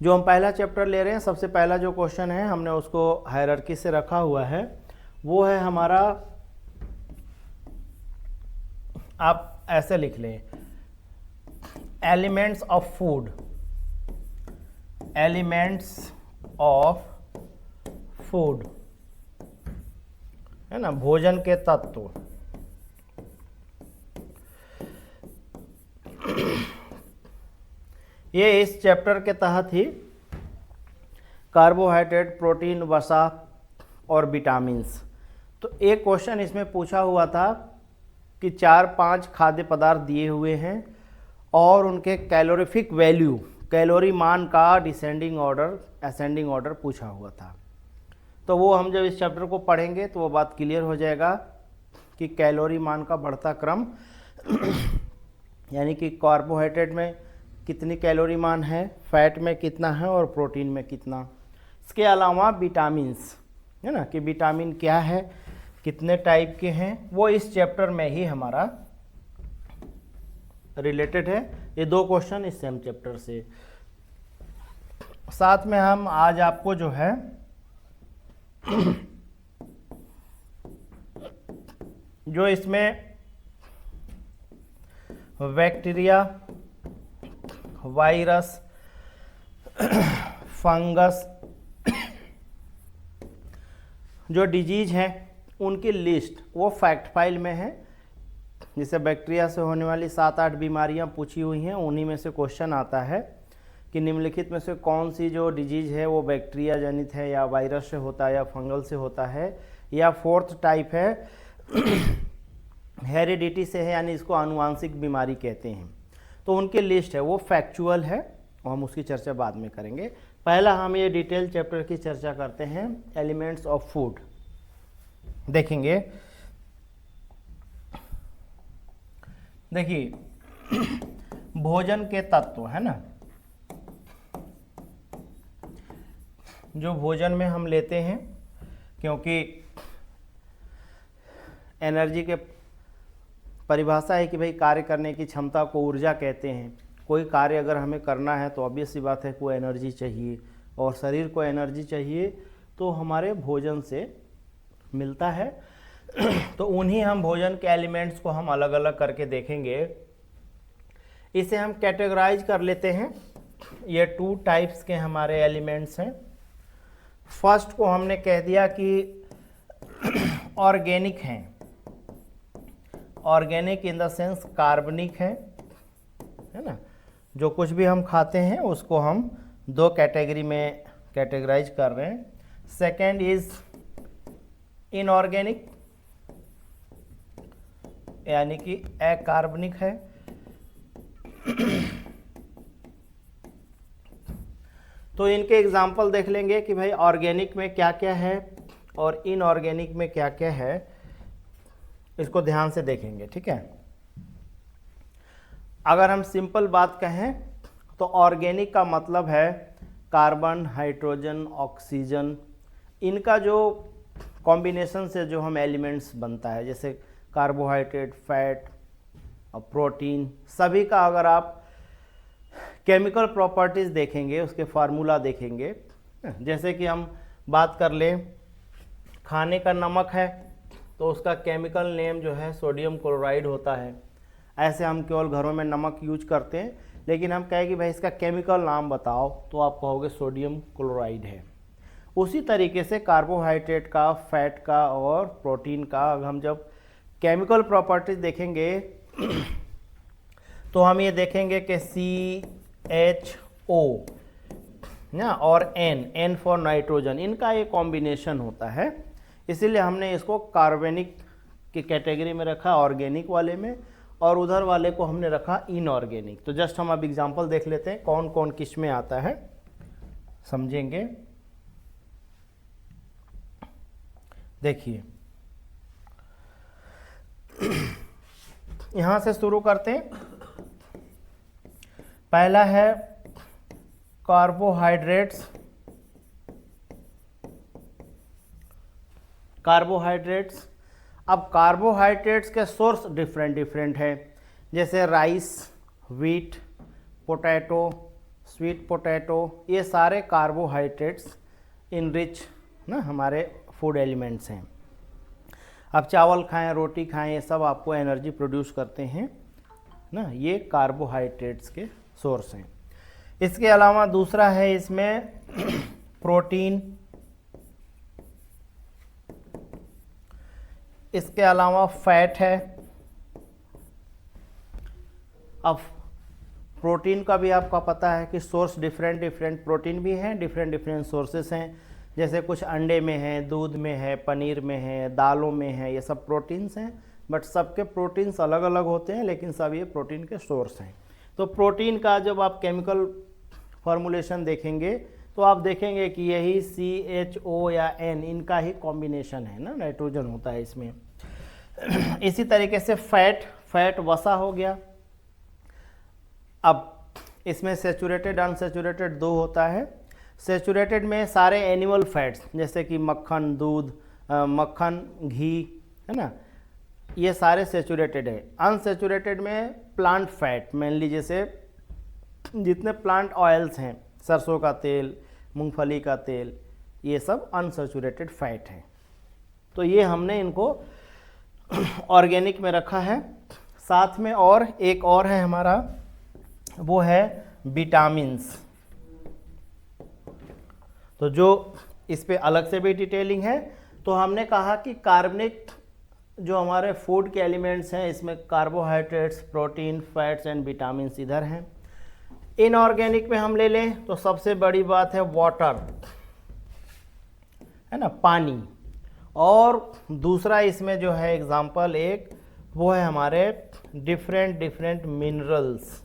जो हम पहला चैप्टर ले रहे हैं, सबसे पहला जो क्वेश्चन है हमने उसको हायरार्की से रखा हुआ है, वो है हमारा, आप ऐसे लिख लें, elements of food, elements of food, है ना, भोजन के तत्व। ये इस चैप्टर के तहत ही कार्बोहाइड्रेट, प्रोटीन, वसा और विटामिन्स। तो एक क्वेश्चन इसमें पूछा हुआ था कि 4-5 खाद्य पदार्थ दिए हुए हैं और उनके कैलोरीफिक वैल्यू, कैलोरी मान का डिसेंडिंग ऑर्डर, असेंडिंग ऑर्डर पूछा हुआ था। तो वो हम जब इस चैप्टर को पढ़ेंगे तो वो बात क्लियर हो जाएगा कि कैलोरी मान का बढ़ता क्रम यानी कि कार्बोहाइड्रेट में कितनी कैलोरी मान है, फैट में कितना है और प्रोटीन में कितना। इसके अलावा विटामिन्स, है ना, कि विटामिन क्या है, कितने टाइप के हैं, वो इस चैप्टर में ही हमारा रिलेटेड है। ये 2 क्वेश्चन इस सेम चैप्टर से। साथ में हम आज आपको जो है जो इसमें बैक्टीरिया, वायरस, फंगस, जो डिजीज हैं उनकी लिस्ट वो फैक्ट फाइल में है। जैसे बैक्टीरिया से होने वाली 7-8 बीमारियां पूछी हुई हैं, उन्हीं में से क्वेश्चन आता है कि निम्नलिखित में से कौन सी जो डिजीज है वो बैक्टीरिया जनित है या वायरस से होता है या फंगल से होता है, या 4th टाइप है हेरिडिटी से है, यानी इसको आनुवांशिक बीमारी कहते हैं। तो उनकी लिस्ट है, वो फैक्चुअल है और हम उसकी चर्चा बाद में करेंगे। पहला हम ये डिटेल चैप्टर की चर्चा करते हैं, एलिमेंट्स ऑफ फूड देखेंगे। देखिए भोजन के तत्व, है ना, जो भोजन में हम लेते हैं, क्योंकि एनर्जी के परिभाषा है कि भाई कार्य करने की क्षमता को ऊर्जा कहते हैं। कोई कार्य अगर हमें करना है तो ऑब्वियस सी बात है कोई एनर्जी चाहिए, और शरीर को एनर्जी चाहिए तो हमारे भोजन से मिलता है। तो उन्हीं हम भोजन के एलिमेंट्स को हम अलग अलग करके देखेंगे। इसे हम कैटेगराइज कर लेते हैं। ये 2 टाइप्स के हमारे एलिमेंट्स हैं। फर्स्ट को हमने कह दिया कि ऑर्गेनिक हैं, ऑर्गेनिक इन द सेंस कार्बनिक है ना, जो कुछ भी हम खाते हैं उसको हम 2 कैटेगरी में कैटेगराइज कर रहे हैं। सेकेंड इज इनऑर्गेनिक, यानी कि अकार्बनिक है। तो इनके एग्जाम्पल देख लेंगे कि भाई ऑर्गेनिक में क्या क्या है और इनऑर्गेनिक में क्या क्या है, इसको ध्यान से देखेंगे, ठीक है। अगर हम सिंपल बात कहें तो ऑर्गेनिक का मतलब है कार्बन, हाइड्रोजन, ऑक्सीजन, इनका जो कॉम्बिनेशन से जो हम एलिमेंट्स बनता है, जैसे कार्बोहाइड्रेट, फैट और प्रोटीन, सभी का अगर आप केमिकल प्रॉपर्टीज़ देखेंगे, उसके फार्मूला देखेंगे, जैसे कि हम बात कर लें खाने का नमक है तो उसका केमिकल नेम जो है सोडियम क्लोराइड होता है। ऐसे हम केवल घरों में नमक यूज करते हैं, लेकिन हम कहें कि भाई इसका केमिकल नाम बताओ तो आप कहोगे सोडियम क्लोराइड है। उसी तरीके से कार्बोहाइड्रेट का, फैट का और प्रोटीन का हम जब केमिकल प्रॉपर्टीज देखेंगे तो हम ये देखेंगे कि CHO ना और N फॉर नाइट्रोजन, इनका ये कॉम्बिनेशन होता है। इसीलिए हमने इसको कार्बनिक की कैटेगरी में रखा, ऑर्गेनिक वाले में, और उधर वाले को हमने रखा इनऑर्गेनिक। तो जस्ट हम अब एग्जांपल देख लेते हैं कौन कौन किस में आता है, समझेंगे। देखिए यहां से शुरू करते हैं। पहला है कार्बोहाइड्रेट्स। कार्बोहाइड्रेट्स, अब कार्बोहाइड्रेट्स के सोर्स डिफरेंट डिफरेंट है, जैसे rice, wheat, potato, sweet potato, ये सारे कार्बोहाइड्रेट्स इनरिच ना हमारे फूड एलिमेंट्स हैं। आप चावल खाएं, रोटी खाएं, ये सब आपको एनर्जी प्रोड्यूस करते हैं ना, ये कार्बोहाइड्रेट्स के सोर्स हैं। इसके अलावा दूसरा है इसमें प्रोटीन, इसके अलावा फैट है। अब प्रोटीन का भी आपका पता है कि सोर्स डिफरेंट डिफरेंट प्रोटीन भी हैं, डिफरेंट डिफरेंट सोर्सेस हैं। जैसे कुछ अंडे में है, दूध में है, पनीर में है, दालों में है, ये सब प्रोटीन्स हैं। बट सबके प्रोटीन्स अलग अलग होते हैं, लेकिन सब ये प्रोटीन के सोर्स हैं। तो प्रोटीन का जब आप केमिकल फॉर्मूलेशन देखेंगे तो आप देखेंगे कि यही CHO या N इनका ही कॉम्बिनेशन है ना, नाइट्रोजन होता है इसमें। इसी तरीके से फैट वसा हो गया। अब इसमें सेचुरेटेड अनसेचुरेटेड दो होता है। सेचुरेटेड में सारे एनिमल फैट्स जैसे कि मक्खन, दूध, मक्खन, घी, है ना, ये सारे सेचुरेटेड है। अनसेचुरेटेड में प्लांट फैट मेनली, जैसे जितने प्लांट ऑयल्स हैं, सरसों का तेल, मूंगफली का तेल, ये सब अनसेचुरेटेड फैट हैं। तो ये हमने इनको ऑर्गेनिक में रखा है। साथ में और एक और है हमारा, वो है विटामिन्स। तो जो इस पे अलग से भी डिटेलिंग है। तो हमने कहा कि कार्बनिक जो हमारे फूड के एलिमेंट्स हैं, इसमें carbohydrates, protein, fats and vitamins इधर हैं। इनऑर्गेनिक में हम ले लें तो सबसे बड़ी बात है वाटर, है ना, पानी। और दूसरा इसमें जो है एग्जाम्पल एक, वो है हमारे डिफरेंट डिफरेंट मिनरल्स,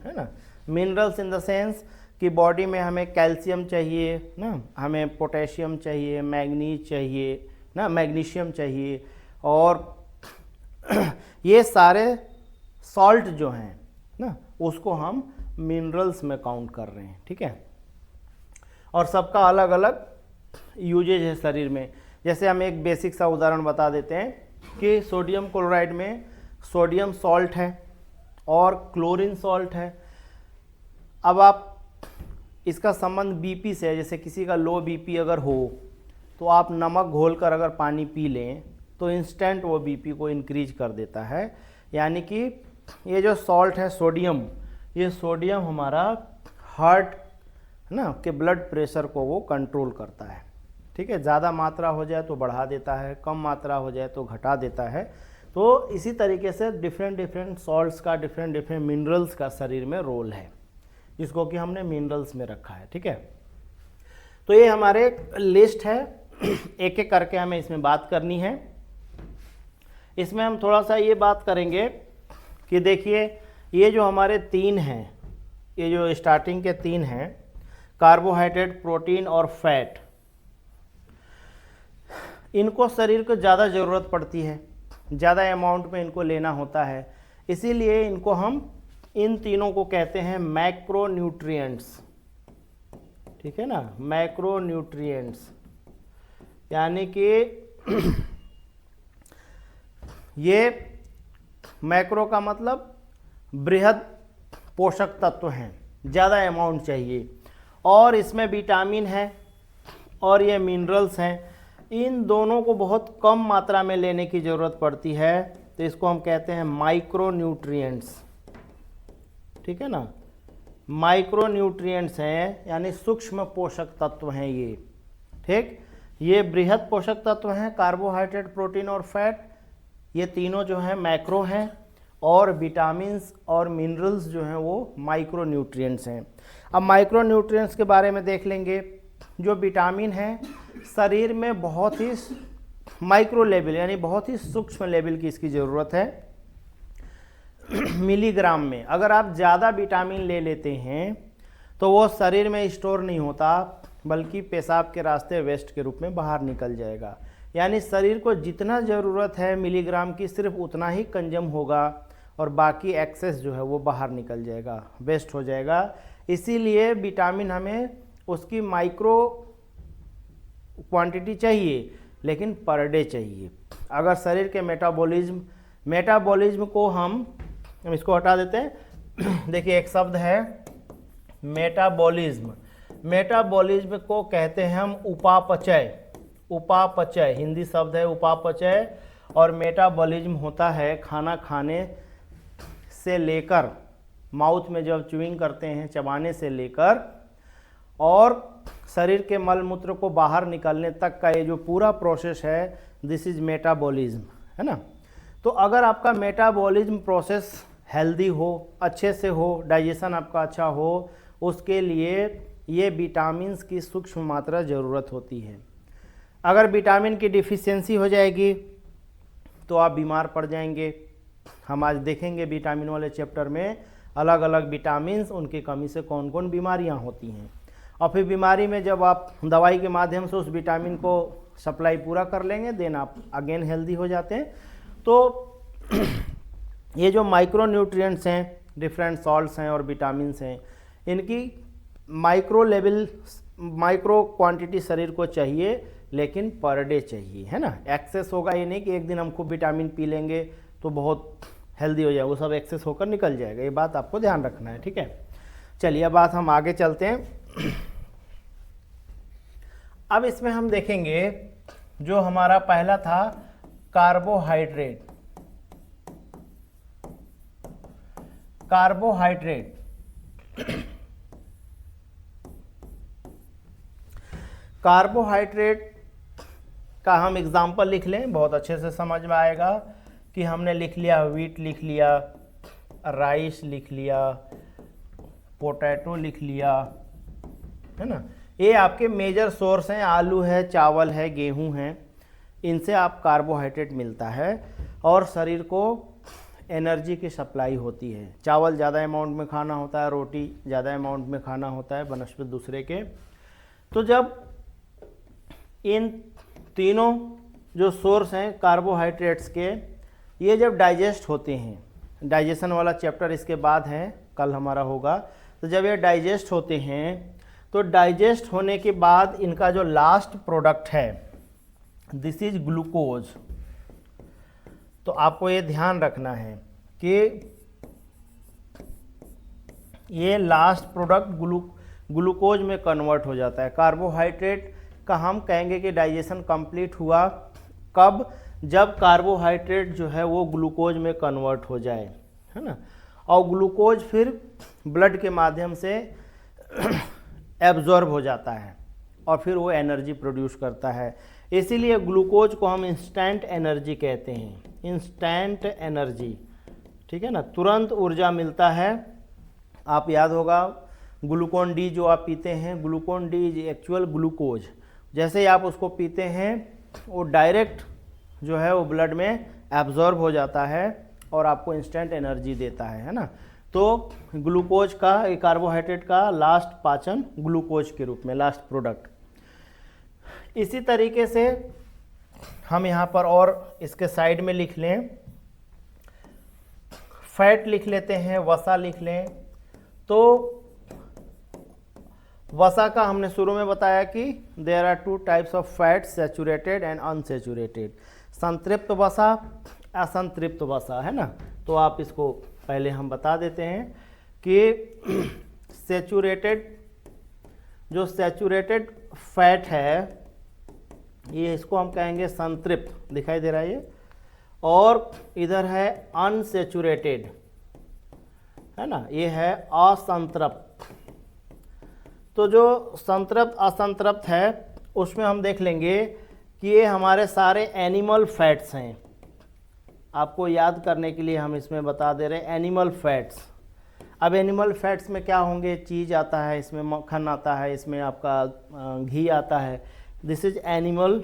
है ना। मिनरल्स इन द सेंस कि बॉडी में हमें कैल्शियम चाहिए ना, हमें पोटेशियम चाहिए, मैग्नीज चाहिए ना, मैग्नीशियम चाहिए, और ये सारे सॉल्ट जो हैं ना, उसको हम मिनरल्स में काउंट कर रहे हैं, ठीक है। और सबका अलग अलग यूजेज है शरीर में। जैसे हम एक बेसिक सा उदाहरण बता देते हैं कि सोडियम क्लोराइड में सोडियम सॉल्ट है और क्लोरीन सॉल्ट है। अब आप इसका संबंध बीपी से है। जैसे किसी का लो बीपी अगर हो तो आप नमक घोलकर अगर पानी पी लें तो इंस्टेंट वो बीपी को इंक्रीज कर देता है। यानी कि ये जो सॉल्ट है सोडियम, ये सोडियम हमारा हार्ट है ना के ब्लड प्रेशर को वो कंट्रोल करता है, ठीक है। ज़्यादा मात्रा हो जाए तो बढ़ा देता है, कम मात्रा हो जाए तो घटा देता है। तो इसी तरीके से डिफरेंट डिफरेंट सॉल्ट्स का, डिफरेंट डिफरेंट मिनरल्स का शरीर में रोल है, जिसको कि हमने मिनरल्स में रखा है, ठीक है। तो ये हमारे लिस्ट है, एक एक करके हमें इसमें बात करनी है। इसमें हम थोड़ा सा ये बात करेंगे कि देखिए ये जो हमारे तीन हैं, ये जो स्टार्टिंग के तीन हैं, कार्बोहाइड्रेट, प्रोटीन और फैट, इनको शरीर को ज़्यादा ज़रूरत पड़ती है, ज़्यादा अमाउंट में इनको लेना होता है। इसीलिए इनको हम, इन तीनों को कहते हैं मैक्रोन्यूट्रिएंट्स, ठीक है ना, मैक्रोन्यूट्रिएंट्स। यानी कि ये मैक्रो का मतलब बृहद पोषक तत्व हैं, ज़्यादा अमाउंट चाहिए, और इसमें विटामिन है और ये मिनरल्स हैं। इन दोनों को बहुत कम मात्रा में लेने की ज़रूरत पड़ती है, तो इसको हम कहते हैं माइक्रोन्यूट्रिएंट्स, ठीक है ना। माइक्रोन्यूट्रिएंट्स हैं यानी सूक्ष्म पोषक तत्व हैं ये, ठीक। ये बृहद पोषक तत्व हैं, कार्बोहाइड्रेट, प्रोटीन और फैट, ये तीनों जो हैं मैक्रो हैं, और विटामिन्स और मिनरल्स जो हैं वो माइक्रोन्यूट्रिएंट्स हैं। अब माइक्रोन्यूट्रिएंट्स के बारे में देख लेंगे। जो विटामिन है शरीर में बहुत ही माइक्रो लेवल यानी बहुत ही सूक्ष्म लेवल की इसकी ज़रूरत है, मिलीग्राम में। अगर आप ज़्यादा विटामिन ले लेते हैं तो वो शरीर में स्टोर नहीं होता, बल्कि पेशाब के रास्ते वेस्ट के रूप में बाहर निकल जाएगा। यानी शरीर को जितना ज़रूरत है मिलीग्राम की, सिर्फ उतना ही कंज्यूम होगा, और बाकी एक्सेस जो है वो बाहर निकल जाएगा, वेस्ट हो जाएगा। इसीलिए विटामिन हमें उसकी माइक्रो क्वांटिटी चाहिए, लेकिन पर डे चाहिए। अगर शरीर के मेटाबॉलिज्म को हम इसको हटा देते हैं। देखिए एक शब्द है मेटाबॉलिज्म, मेटाबॉलिज्म को कहते हैं हम उपापचय, उपापचय हिंदी शब्द है उपापचय। और मेटाबॉलिज्म होता है खाना खाने से लेकर, माउथ में जब च्यूइंग करते हैं चबाने से लेकर और शरीर के मल मूत्र को बाहर निकालने तक का ये जो पूरा प्रोसेस है, दिस इज मेटाबॉलिज्म, है ना। तो अगर आपका मेटाबॉलिज्म प्रोसेस हेल्दी हो, अच्छे से हो, डाइजेशन आपका अच्छा हो, उसके लिए ये विटामिन्स की सूक्ष्म मात्रा ज़रूरत होती है। अगर विटामिन की डिफिशियंसी हो जाएगी तो आप बीमार पड़ जाएंगे। हम आज देखेंगे विटामिन वाले चैप्टर में अलग अलग विटामिन्स, उनकी कमी से कौन कौन बीमारियां होती हैं। और फिर बीमारी में जब आप दवाई के माध्यम से उस विटामिन को सप्लाई पूरा कर लेंगे, देन आप अगेन हेल्दी हो जाते हैं। तो ये जो माइक्रो न्यूट्रिएंट्स हैं, डिफरेंट सॉल्ट्स हैं और विटामिन्स हैं, इनकी माइक्रो लेवल, माइक्रो क्वांटिटी शरीर को चाहिए, लेकिन पर डे चाहिए, है ना। एक्सेस होगा ये नहीं कि एक दिन हम खूब विटामिन पी लेंगे तो बहुत हेल्दी हो जाएगा, वो सब एक्सेस होकर निकल जाएगा, ये बात आपको ध्यान रखना है, ठीक है। चलिए अब बात हम आगे चलते हैं। अब इसमें हम देखेंगे जो हमारा पहला था कार्बोहाइड्रेट, कार्बोहाइड्रेट कार्बोहाइड्रेट का हम एग्जाम्पल लिख लें, बहुत अच्छे से समझ में आएगा कि हमने लिख लिया व्हीट, लिख लिया राइस, लिख लिया पोटैटो, लिख लिया, है ना। ये आपके मेजर सोर्स हैं, आलू है, चावल है, गेहूं है, इनसे आप कार्बोहाइड्रेट मिलता है और शरीर को एनर्जी की सप्लाई होती है। चावल ज़्यादा अमाउंट में खाना होता है, रोटी ज़्यादा अमाउंट में खाना होता है बनस्पति दूसरे के। तो जब इन तीनों जो सोर्स हैं कार्बोहाइड्रेट्स के, ये जब डाइजेस्ट होते हैं, डाइजेशन वाला चैप्टर इसके बाद है, कल हमारा होगा, तो जब ये डाइजेस्ट होते हैं तो डाइजेस्ट होने के बाद इनका जो लास्ट प्रोडक्ट है, दिस इज ग्लूकोज। तो आपको ये ध्यान रखना है कि ये लास्ट प्रोडक्ट ग्लूकोज में कन्वर्ट हो जाता है। कार्बोहाइड्रेट का हम कहेंगे कि डाइजेशन कंप्लीट हुआ कब, जब कार्बोहाइड्रेट जो है वो ग्लूकोज में कन्वर्ट हो जाए, है ना। और ग्लूकोज फिर ब्लड के माध्यम से एब्जॉर्ब हो जाता है और फिर वो एनर्जी प्रोड्यूस करता है। इसीलिए ग्लूकोज को हम इंस्टेंट एनर्जी कहते हैं, इंस्टेंट एनर्जी, ठीक है ना, तुरंत ऊर्जा मिलता है। आप याद होगा ग्लूकोन डी जो आप पीते हैं, Glucon D is actual glucose. जैसे ही आप उसको पीते हैं वो डायरेक्ट जो है वो ब्लड में एब्जॉर्ब हो जाता है और आपको इंस्टेंट एनर्जी देता है ना। तो ग्लूकोज का, कार्बोहाइड्रेट का लास्ट पाचन ग्लूकोज के रूप में, लास्ट प्रोडक्ट। इसी तरीके से हम यहाँ पर और इसके साइड में लिख लें, फैट लिख लेते हैं, वसा लिख लें। तो वसा का हमने शुरू में बताया कि there are two types of fat, saturated and unsaturated. संतृप्त वसा, असंतृप्त वसा, है ना। तो आप इसको पहले हम बता देते हैं कि सैचुरेटेड, जो सैचुरेटेड फैट है ये, इसको हम कहेंगे संतृप्त, दिखाई दे रहा है ये। और इधर है अनसैचुरेटेड, है ना, ये है असंतृप्त। तो जो संतृप्त असंतृप्त है उसमें हम देख लेंगे कि ये हमारे सारे एनिमल फैट्स हैं। आपको याद करने के लिए हम इसमें बता दे रहे हैं एनिमल फैट्स। अब एनिमल फैट्स में क्या होंगे, चीज़ आता है, इसमें मक्खन आता है, इसमें आपका घी आता है, दिस इज एनिमल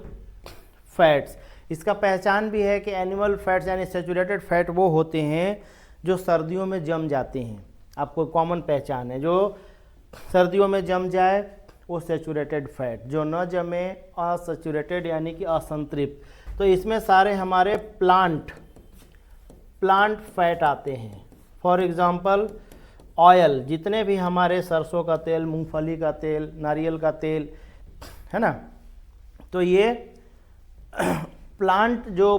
फैट्स। इसका पहचान भी है कि एनिमल फैट्स यानी सैचुरेटेड फैट वो होते हैं जो सर्दियों में जम जाते हैं। आपको कॉमन पहचान है, जो सर्दियों में जम जाए वो सैचुरेटेड फैट, जो न जमे असैचुरेटेड यानी कि असंतृप्त। तो इसमें सारे हमारे प्लांट फैट आते हैं। फॉर एग्जांपल ऑयल, जितने भी हमारे सरसों का तेल, मूंगफली का तेल, नारियल का तेल, है ना, तो ये प्लांट जो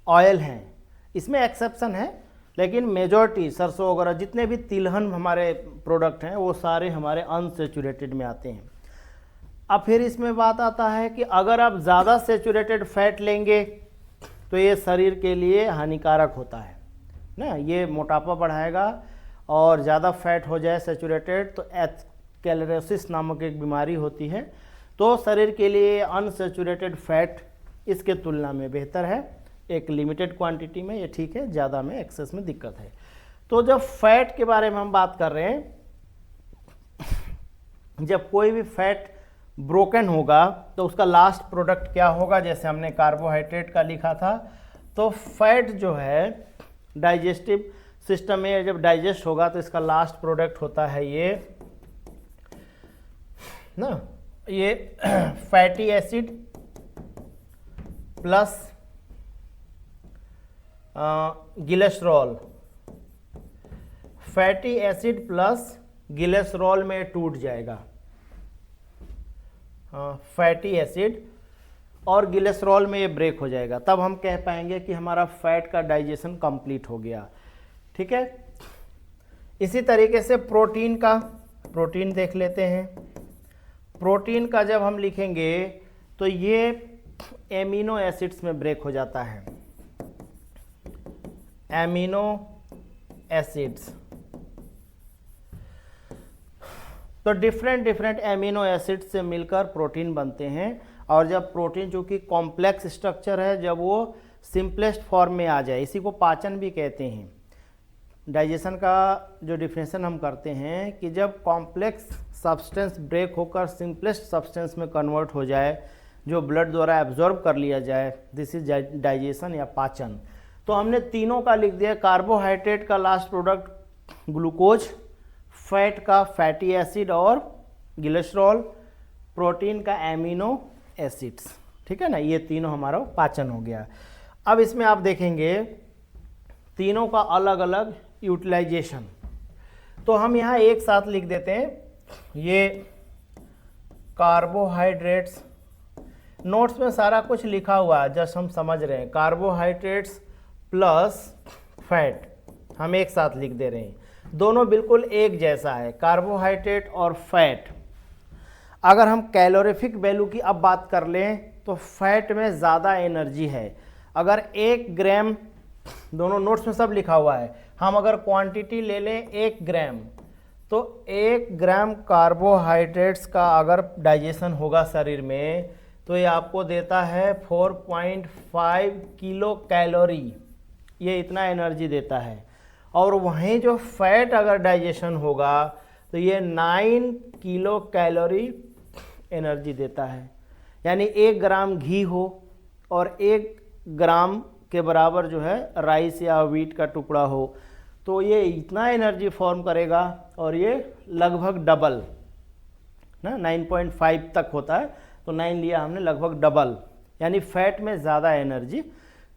ऑयल हैं, इसमें एक्सेप्शन है, लेकिन मेजॉरिटी सरसों वगैरह जितने भी तिलहन हमारे प्रोडक्ट हैं वो सारे हमारे अनसेचुरेटेड में आते हैं। अब फिर इसमें बात आता है कि अगर आप ज़्यादा सेचुरेटेड फैट लेंगे तो ये शरीर के लिए हानिकारक होता है ना, ये मोटापा बढ़ाएगा, और ज़्यादा फैट हो जाए सेचुरेटेड तो एथेरोस्क्लेरोसिस नामक एक बीमारी होती है। तो शरीर के लिए अनसेचुरेटेड फैट इसके तुलना में बेहतर है, एक लिमिटेड क्वांटिटी में ये ठीक है, ज़्यादा में एक्सेस में दिक्कत है। तो जब फैट के बारे में हम बात कर रहे हैं, जब कोई भी फैट ब्रोकन होगा तो उसका लास्ट प्रोडक्ट क्या होगा, जैसे हमने कार्बोहाइड्रेट का लिखा था, तो फैट जो है डाइजेस्टिव सिस्टम में जब डाइजेस्ट होगा तो इसका लास्ट प्रोडक्ट होता है ये ना, ये fatty acid plus glycerol. Fatty acid plus glycerol में टूट जाएगा, फैटी एसिड और ग्लिसरॉल में ये ब्रेक हो जाएगा, तब हम कह पाएंगे कि हमारा फैट का डाइजेशन कंप्लीट हो गया। ठीक है, इसी तरीके से प्रोटीन का, प्रोटीन देख लेते हैं। प्रोटीन का जब हम लिखेंगे तो ये एमिनो एसिड्स में ब्रेक हो जाता है, एमिनो एसिड्स। तो डिफरेंट एमिनो एसिड्स से मिलकर प्रोटीन बनते हैं, और जब प्रोटीन चूँकि कॉम्प्लेक्स स्ट्रक्चर है, जब वो सिंपलेस्ट फॉर्म में आ जाए, इसी को पाचन भी कहते हैं। डाइजेशन का जो डिफिनेशन हम करते हैं कि जब कॉम्प्लेक्स सब्सटेंस ब्रेक होकर सिंपलेस्ट सब्सटेंस में कन्वर्ट हो जाए, जो ब्लड द्वारा एब्जॉर्ब कर लिया जाए, दिस इज डाइजेशन या पाचन। तो हमने तीनों का लिख दिया, कार्बोहाइड्रेट का लास्ट प्रोडक्ट ग्लूकोज, फैट का फैटी एसिड और ग्लिसरॉल, प्रोटीन का एमिनो एसिड्स। ठीक है ना, ये तीनों हमारा पाचन हो गया। अब इसमें आप देखेंगे तीनों का अलग अलग यूटिलाइजेशन, तो हम यहाँ एक साथ लिख देते हैं, ये कार्बोहाइड्रेट्स, नोट्स में सारा कुछ लिखा हुआ है, जस्ट हम समझ रहे हैं, कार्बोहाइड्रेट्स प्लस फैट हम एक साथ लिख दे रहे हैं, दोनों बिल्कुल एक जैसा है, कार्बोहाइड्रेट और फैट। अगर हम कैलोरीफिक वैल्यू की अब बात कर लें तो फैट में ज़्यादा एनर्जी है। अगर 1 ग्राम, दोनों नोट्स में सब लिखा हुआ है, हम अगर क्वांटिटी ले लें 1 ग्राम, तो 1 ग्राम कार्बोहाइड्रेट्स का अगर डाइजेशन होगा शरीर में तो ये आपको देता है 4.5 किलो कैलोरी, ये इतना एनर्जी देता है। और वहीं जो फैट अगर डाइजेशन होगा तो ये 9 किलो कैलोरी एनर्जी देता है। यानी 1 ग्राम घी हो और 1 ग्राम के बराबर जो है राइस या व्हीट का टुकड़ा हो, तो ये इतना एनर्जी फॉर्म करेगा, और ये लगभग डबल ना 9.5 तक होता है, तो 9 लिया हमने, लगभग डबल, यानी फैट में ज़्यादा एनर्जी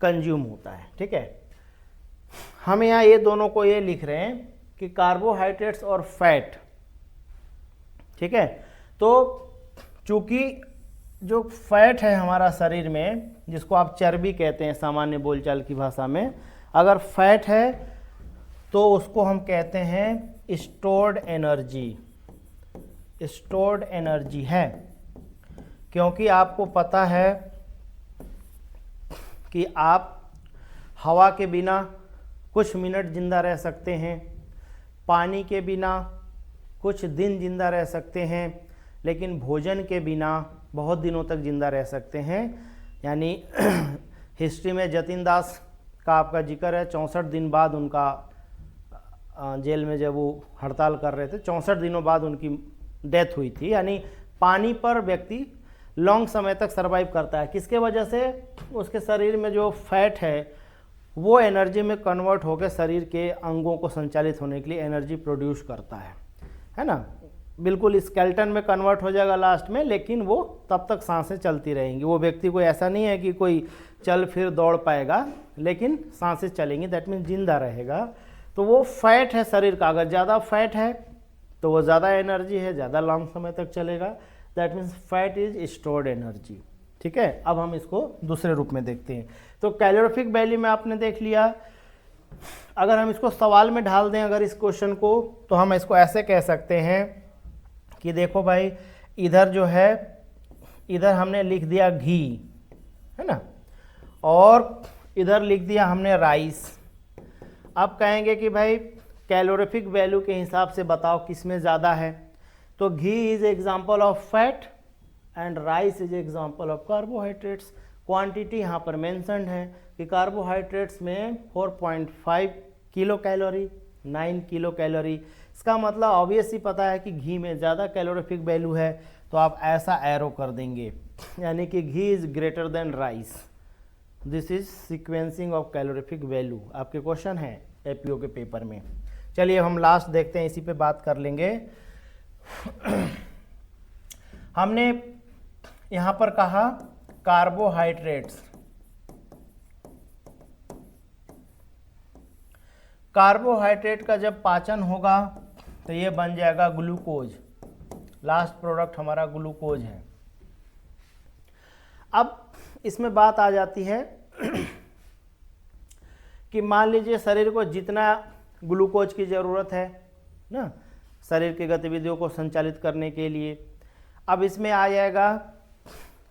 कंज्यूम होता है। ठीक है, हम यहाँ ये दोनों को ये लिख रहे हैं कि कार्बोहाइड्रेट्स और फैट। ठीक है, तो चूँकि जो फैट है हमारा शरीर में, जिसको आप चर्बी कहते हैं सामान्य बोलचाल की भाषा में, अगर फैट है तो उसको हम कहते हैं स्टोर्ड एनर्जी, स्टोर्ड एनर्जी है। क्योंकि आपको पता है कि आप हवा के बिना कुछ मिनट जिंदा रह सकते हैं, पानी के बिना कुछ दिन जिंदा रह सकते हैं, लेकिन भोजन के बिना बहुत दिनों तक जिंदा रह सकते हैं। यानी हिस्ट्री में जतिन दास का आपका जिक्र है, 64 दिन बाद उनका जेल में जब वो हड़ताल कर रहे थे, 64 दिनों बाद उनकी डेथ हुई थी। यानी पानी पर व्यक्ति लॉन्ग समय तक सर्वाइव करता है, किसके वजह से, उसके शरीर में जो फैट है वो एनर्जी में कन्वर्ट होकर शरीर के अंगों को संचालित होने के लिए एनर्जी प्रोड्यूस करता है ना। बिल्कुल स्केलेटन में कन्वर्ट हो जाएगा लास्ट में, लेकिन वो तब तक सांसें चलती रहेंगी। वो व्यक्ति कोई ऐसा नहीं है कि कोई चल फिर दौड़ पाएगा, लेकिन सांसें चलेंगी, दैट मीन्स जिंदा रहेगा। तो वो फैट है शरीर का, अगर ज़्यादा फैट है तो वो ज़्यादा एनर्जी है, ज़्यादा लॉन्ग समय तक चलेगा, that means fat is stored energy. ठीक है, अब हम इसको दूसरे रूप में देखते हैं। तो कैलोरीफिक वैल्यू में आपने देख लिया अगर हम इसको सवाल में ढाल दें अगर इस क्वेश्चन को, तो हम इसको ऐसे कह सकते हैं कि देखो भाई, इधर जो है, इधर हमने लिख दिया घी, है ना, और इधर लिख दिया हमने राइस। अब कहेंगे कि भाई कैलोरीफिक वैल्यू के हिसाब से बताओ किस में ज़्यादा है, तो ghee is example of fat and rice is example of carbohydrates. Quantity यहाँ पर मेंशन्ड है कि कार्बोहाइड्रेट्स में 4.5 किलो कैलोरी, 9 किलो कैलोरी। इसका मतलब ऑब्वियस ही पता है कि घी में ज़्यादा कैलोरीफिक वैल्यू है, तो आप ऐसा एरो कर देंगे, यानी कि ghee is greater than rice. This is sequencing of calorific value, आपके क्वेश्चन है एपीओ के पेपर में। चलिए हम लास्ट देखते हैं, इसी पे बात कर लेंगे। हमने यहाँ पर कहा कार्बोहाइड्रेट्स, कार्बोहाइड्रेट का जब पाचन होगा तो ये बन जाएगा ग्लूकोज, लास्ट प्रोडक्ट हमारा ग्लूकोज है। अब इसमें बात आ जाती है कि मान लीजिए शरीर को जितना ग्लूकोज की ज़रूरत है ना शरीर की गतिविधियों को संचालित करने के लिए, अब इसमें आ जाएगा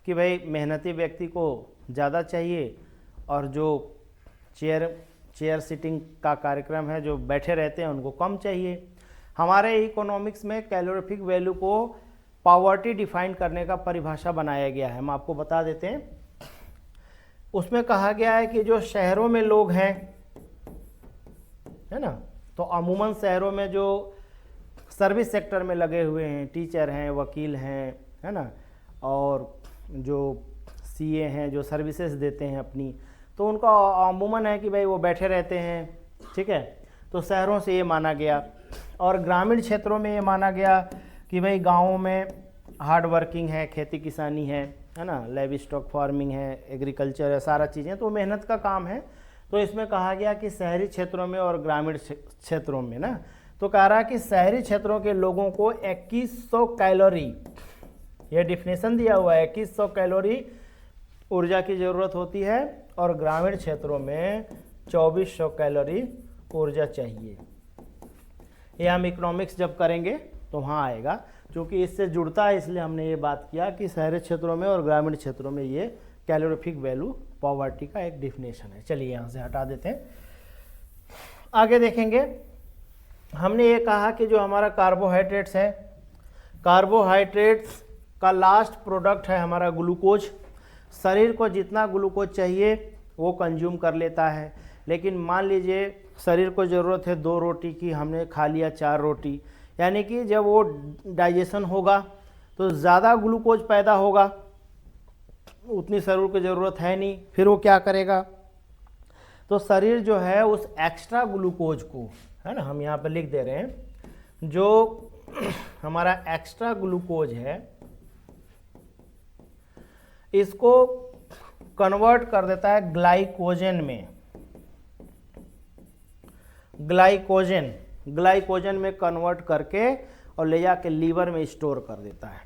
कि भाई मेहनती व्यक्ति को ज़्यादा चाहिए और जो चेयर सिटिंग का कार्यक्रम है, जो बैठे रहते हैं, उनको कम चाहिए। हमारे इकोनॉमिक्स में कैलोरीफिक वैल्यू को पॉवर्टी डिफाइन करने का परिभाषा बनाया गया है, हम आपको बता देते हैं। उसमें कहा गया है कि जो शहरों में लोग हैं, है ना, तो अमूमन शहरों में जो सर्विस सेक्टर में लगे हुए हैं, टीचर हैं, वकील हैं, है ना, और जो सीए हैं जो सर्विसेज देते हैं अपनी, तो उनका अमूमन है कि भाई वो बैठे रहते हैं, ठीक है। तो शहरों से ये माना गया, और ग्रामीण क्षेत्रों में ये माना गया कि भाई गाँवों में हार्ड वर्किंग है, खेती किसानी है ना, लाइव स्टॉक फार्मिंग है, एग्रीकल्चर है, सारा चीज़ें तो मेहनत का काम है। तो इसमें कहा गया कि शहरी क्षेत्रों में और ग्रामीण क्षेत्रों में ना, तो कह रहा है कि शहरी क्षेत्रों के लोगों को 2100 कैलोरी, यह डिफिनेशन दिया हुआ है, 2100 कैलोरी ऊर्जा की ज़रूरत होती है, और ग्रामीण क्षेत्रों में 2400 कैलोरी ऊर्जा चाहिए। ये हम इकोनॉमिक्स जब करेंगे तो वहाँ आएगा, क्योंकि इससे जुड़ता है, इसलिए हमने ये बात किया कि शहरी क्षेत्रों में और ग्रामीण क्षेत्रों में ये कैलोरीफिक वैल्यू पॉवर्टी का एक डिफिनेशन है। चलिए यहाँ से हटा देते हैं, आगे देखेंगे। हमने ये कहा कि जो हमारा कार्बोहाइड्रेट्स है, कार्बोहाइड्रेट्स का लास्ट प्रोडक्ट है हमारा ग्लूकोज। शरीर को जितना ग्लूकोज चाहिए वो कंज्यूम कर लेता है, लेकिन मान लीजिए शरीर को ज़रूरत है 2 रोटी की, हमने खा लिया 4 रोटी, यानी कि जब वो डाइजेशन होगा तो ज़्यादा ग्लूकोज पैदा होगा, उतनी शरीर को ज़रूरत है नहीं, फिर वो क्या करेगा, तो शरीर जो है उस एक्स्ट्रा ग्लूकोज को, है ना, हम यहाँ पर लिख दे रहे हैं, जो हमारा एक्स्ट्रा ग्लूकोज है इसको कन्वर्ट कर देता है ग्लाइकोजन में, ग्लाइकोजन में कन्वर्ट करके और ले जाके लीवर में स्टोर कर देता है।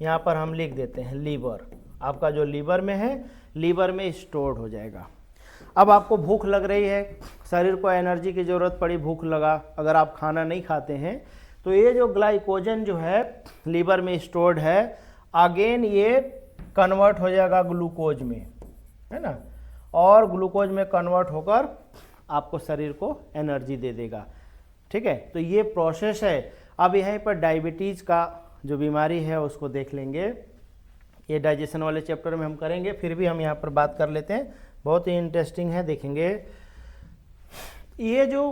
यहाँ पर हम लिख देते हैं लीवर, आपका जो लीवर में है, लीवर में स्टोर्ड हो जाएगा। अब आपको भूख लग रही है, शरीर को एनर्जी की ज़रूरत पड़ी, भूख लगा, अगर आप खाना नहीं खाते हैं तो ये जो ग्लाइकोजन जो है लीवर में स्टोर्ड है, अगेन ये कन्वर्ट हो जाएगा ग्लूकोज में, है ना, और ग्लूकोज में कन्वर्ट होकर आपको शरीर को एनर्जी दे देगा, ठीक है। तो ये प्रोसेस है। अब यहीं पर डायबिटीज़ का जो बीमारी है उसको देख लेंगे, ये डाइजेशन वाले चैप्टर में हम करेंगे, फिर भी हम यहाँ पर बात कर लेते हैं, बहुत ही इंटरेस्टिंग है, देखेंगे। ये जो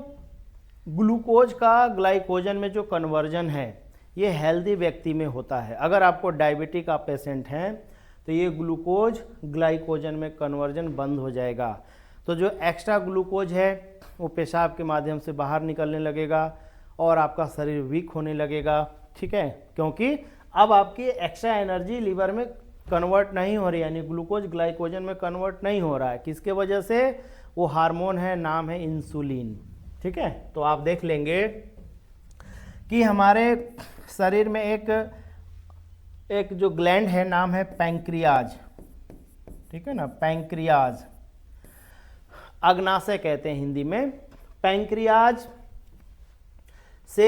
ग्लूकोज का ग्लाइकोजन में जो कन्वर्जन है ये हेल्दी व्यक्ति में होता है। अगर आपको डायबिटिक का पेशेंट हैं तो ये ग्लूकोज ग्लाइकोजन में कन्वर्जन बंद हो जाएगा, तो जो एक्स्ट्रा ग्लूकोज है वो पेशाब के माध्यम से बाहर निकलने लगेगा और आपका शरीर वीक होने लगेगा, ठीक है, क्योंकि अब आपकी एक्स्ट्रा एनर्जी लीवर में कन्वर्ट नहीं हो रही, यानी ग्लूकोज ग्लाइकोजन में कन्वर्ट नहीं हो रहा है। किसके वजह से? वो हार्मोन है, नाम है इंसुलिन, ठीक है। तो आप देख लेंगे कि हमारे शरीर में एक जो ग्लैंड है, नाम है पैंक्रियाज, ठीक है ना, पैंक्रियाज। अग्नाशय कहते हैं हिंदी में। पैंक्रियाज से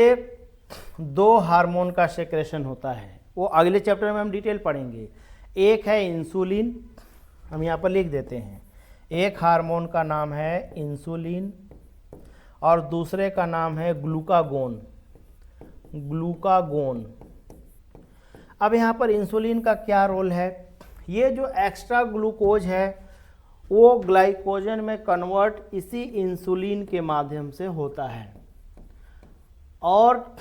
2 हार्मोन का सेक्रेशन होता है, वो अगले चैप्टर में हम डिटेल पढ़ेंगे। एक है इंसुलिन, हम यहाँ पर लिख देते हैं, एक हार्मोन का नाम है इंसुलिन और दूसरे का नाम है ग्लूकागोन। ग्लूकागोन। अब यहाँ पर इंसुलिन का क्या रोल है? ये जो एक्स्ट्रा ग्लूकोज है वो ग्लाइकोजन में कन्वर्ट इसी इंसुलिन के माध्यम से होता है। और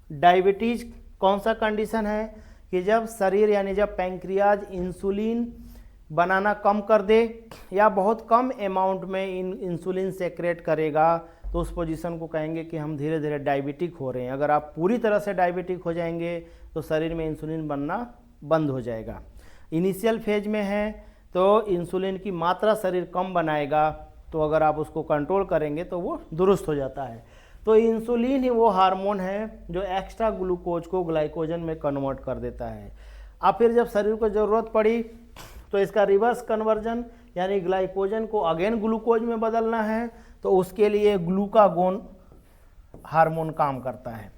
डायबिटीज कौन सा कंडीशन है कि जब शरीर यानी जब पैंक्रियाज इंसुलिन बनाना कम कर दे या बहुत कम अमाउंट में इंसुलिन सेक्रेट करेगा, तो उस पोजीशन को कहेंगे कि हम धीरे धीरे डायबिटिक हो रहे हैं। अगर आप पूरी तरह से डायबिटिक हो जाएंगे तो शरीर में इंसुलिन बनना बंद हो जाएगा। इनिशियल फेज में है तो इंसुलिन की मात्रा शरीर कम बनाएगा, तो अगर आप उसको कंट्रोल करेंगे तो वो दुरुस्त हो जाता है। तो इंसुलिन ही वो हार्मोन है जो एक्स्ट्रा ग्लूकोज को ग्लाइकोजन में कन्वर्ट कर देता है। अब फिर जब शरीर को ज़रूरत पड़ी तो इसका रिवर्स कन्वर्जन यानी ग्लाइकोजन को अगेन ग्लूकोज में बदलना है, तो उसके लिए ग्लूकागोन हार्मोन काम करता है।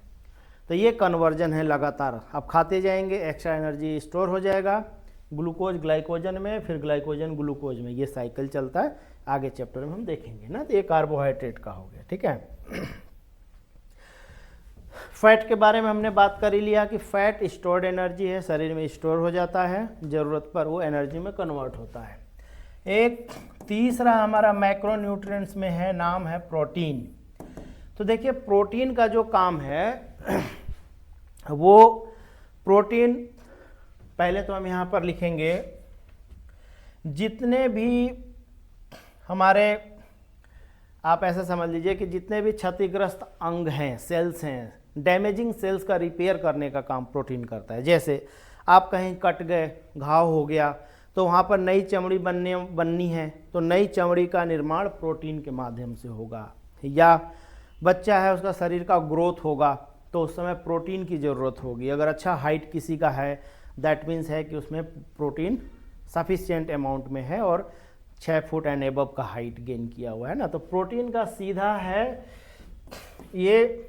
तो ये कन्वर्जन है लगातार, आप खाते जाएंगे, एक्स्ट्रा एनर्जी स्टोर हो जाएगा ग्लूकोज ग्लाइकोजन में, फिर ग्लाइकोजन ग्लूकोज में, ये साइकिल चलता है। आगे चैप्टर में हम देखेंगे ना। तो ये कार्बोहाइड्रेट का हो गया, ठीक है। फैट के बारे में हमने बात कर ही लिया कि फैट स्टोर्ड एनर्जी है, शरीर में स्टोर हो जाता है, ज़रूरत पर वो एनर्जी में कन्वर्ट होता है। एक तीसरा हमारा मैक्रोन्यूट्रिएंट्स में है, नाम है प्रोटीन। तो देखिए प्रोटीन का जो काम है वो प्रोटीन, पहले तो हम यहाँ पर लिखेंगे जितने भी हमारे, आप ऐसा समझ लीजिए कि जितने भी क्षतिग्रस्त अंग हैं, सेल्स हैं, डैमेजिंग सेल्स का रिपेयर करने का काम प्रोटीन करता है। जैसे आप कहीं कट गए, घाव हो गया, तो वहाँ पर नई चमड़ी बननी है, तो नई चमड़ी का निर्माण प्रोटीन के माध्यम से होगा। या बच्चा है, उसका शरीर का ग्रोथ होगा, तो उस समय प्रोटीन की ज़रूरत होगी। अगर अच्छा हाइट किसी का है, दैट मीन्स है कि उसमें प्रोटीन सफिशिएंट अमाउंट में है और 6 फुट एंड एबव का हाइट गेन किया हुआ है ना। तो प्रोटीन का सीधा है, ये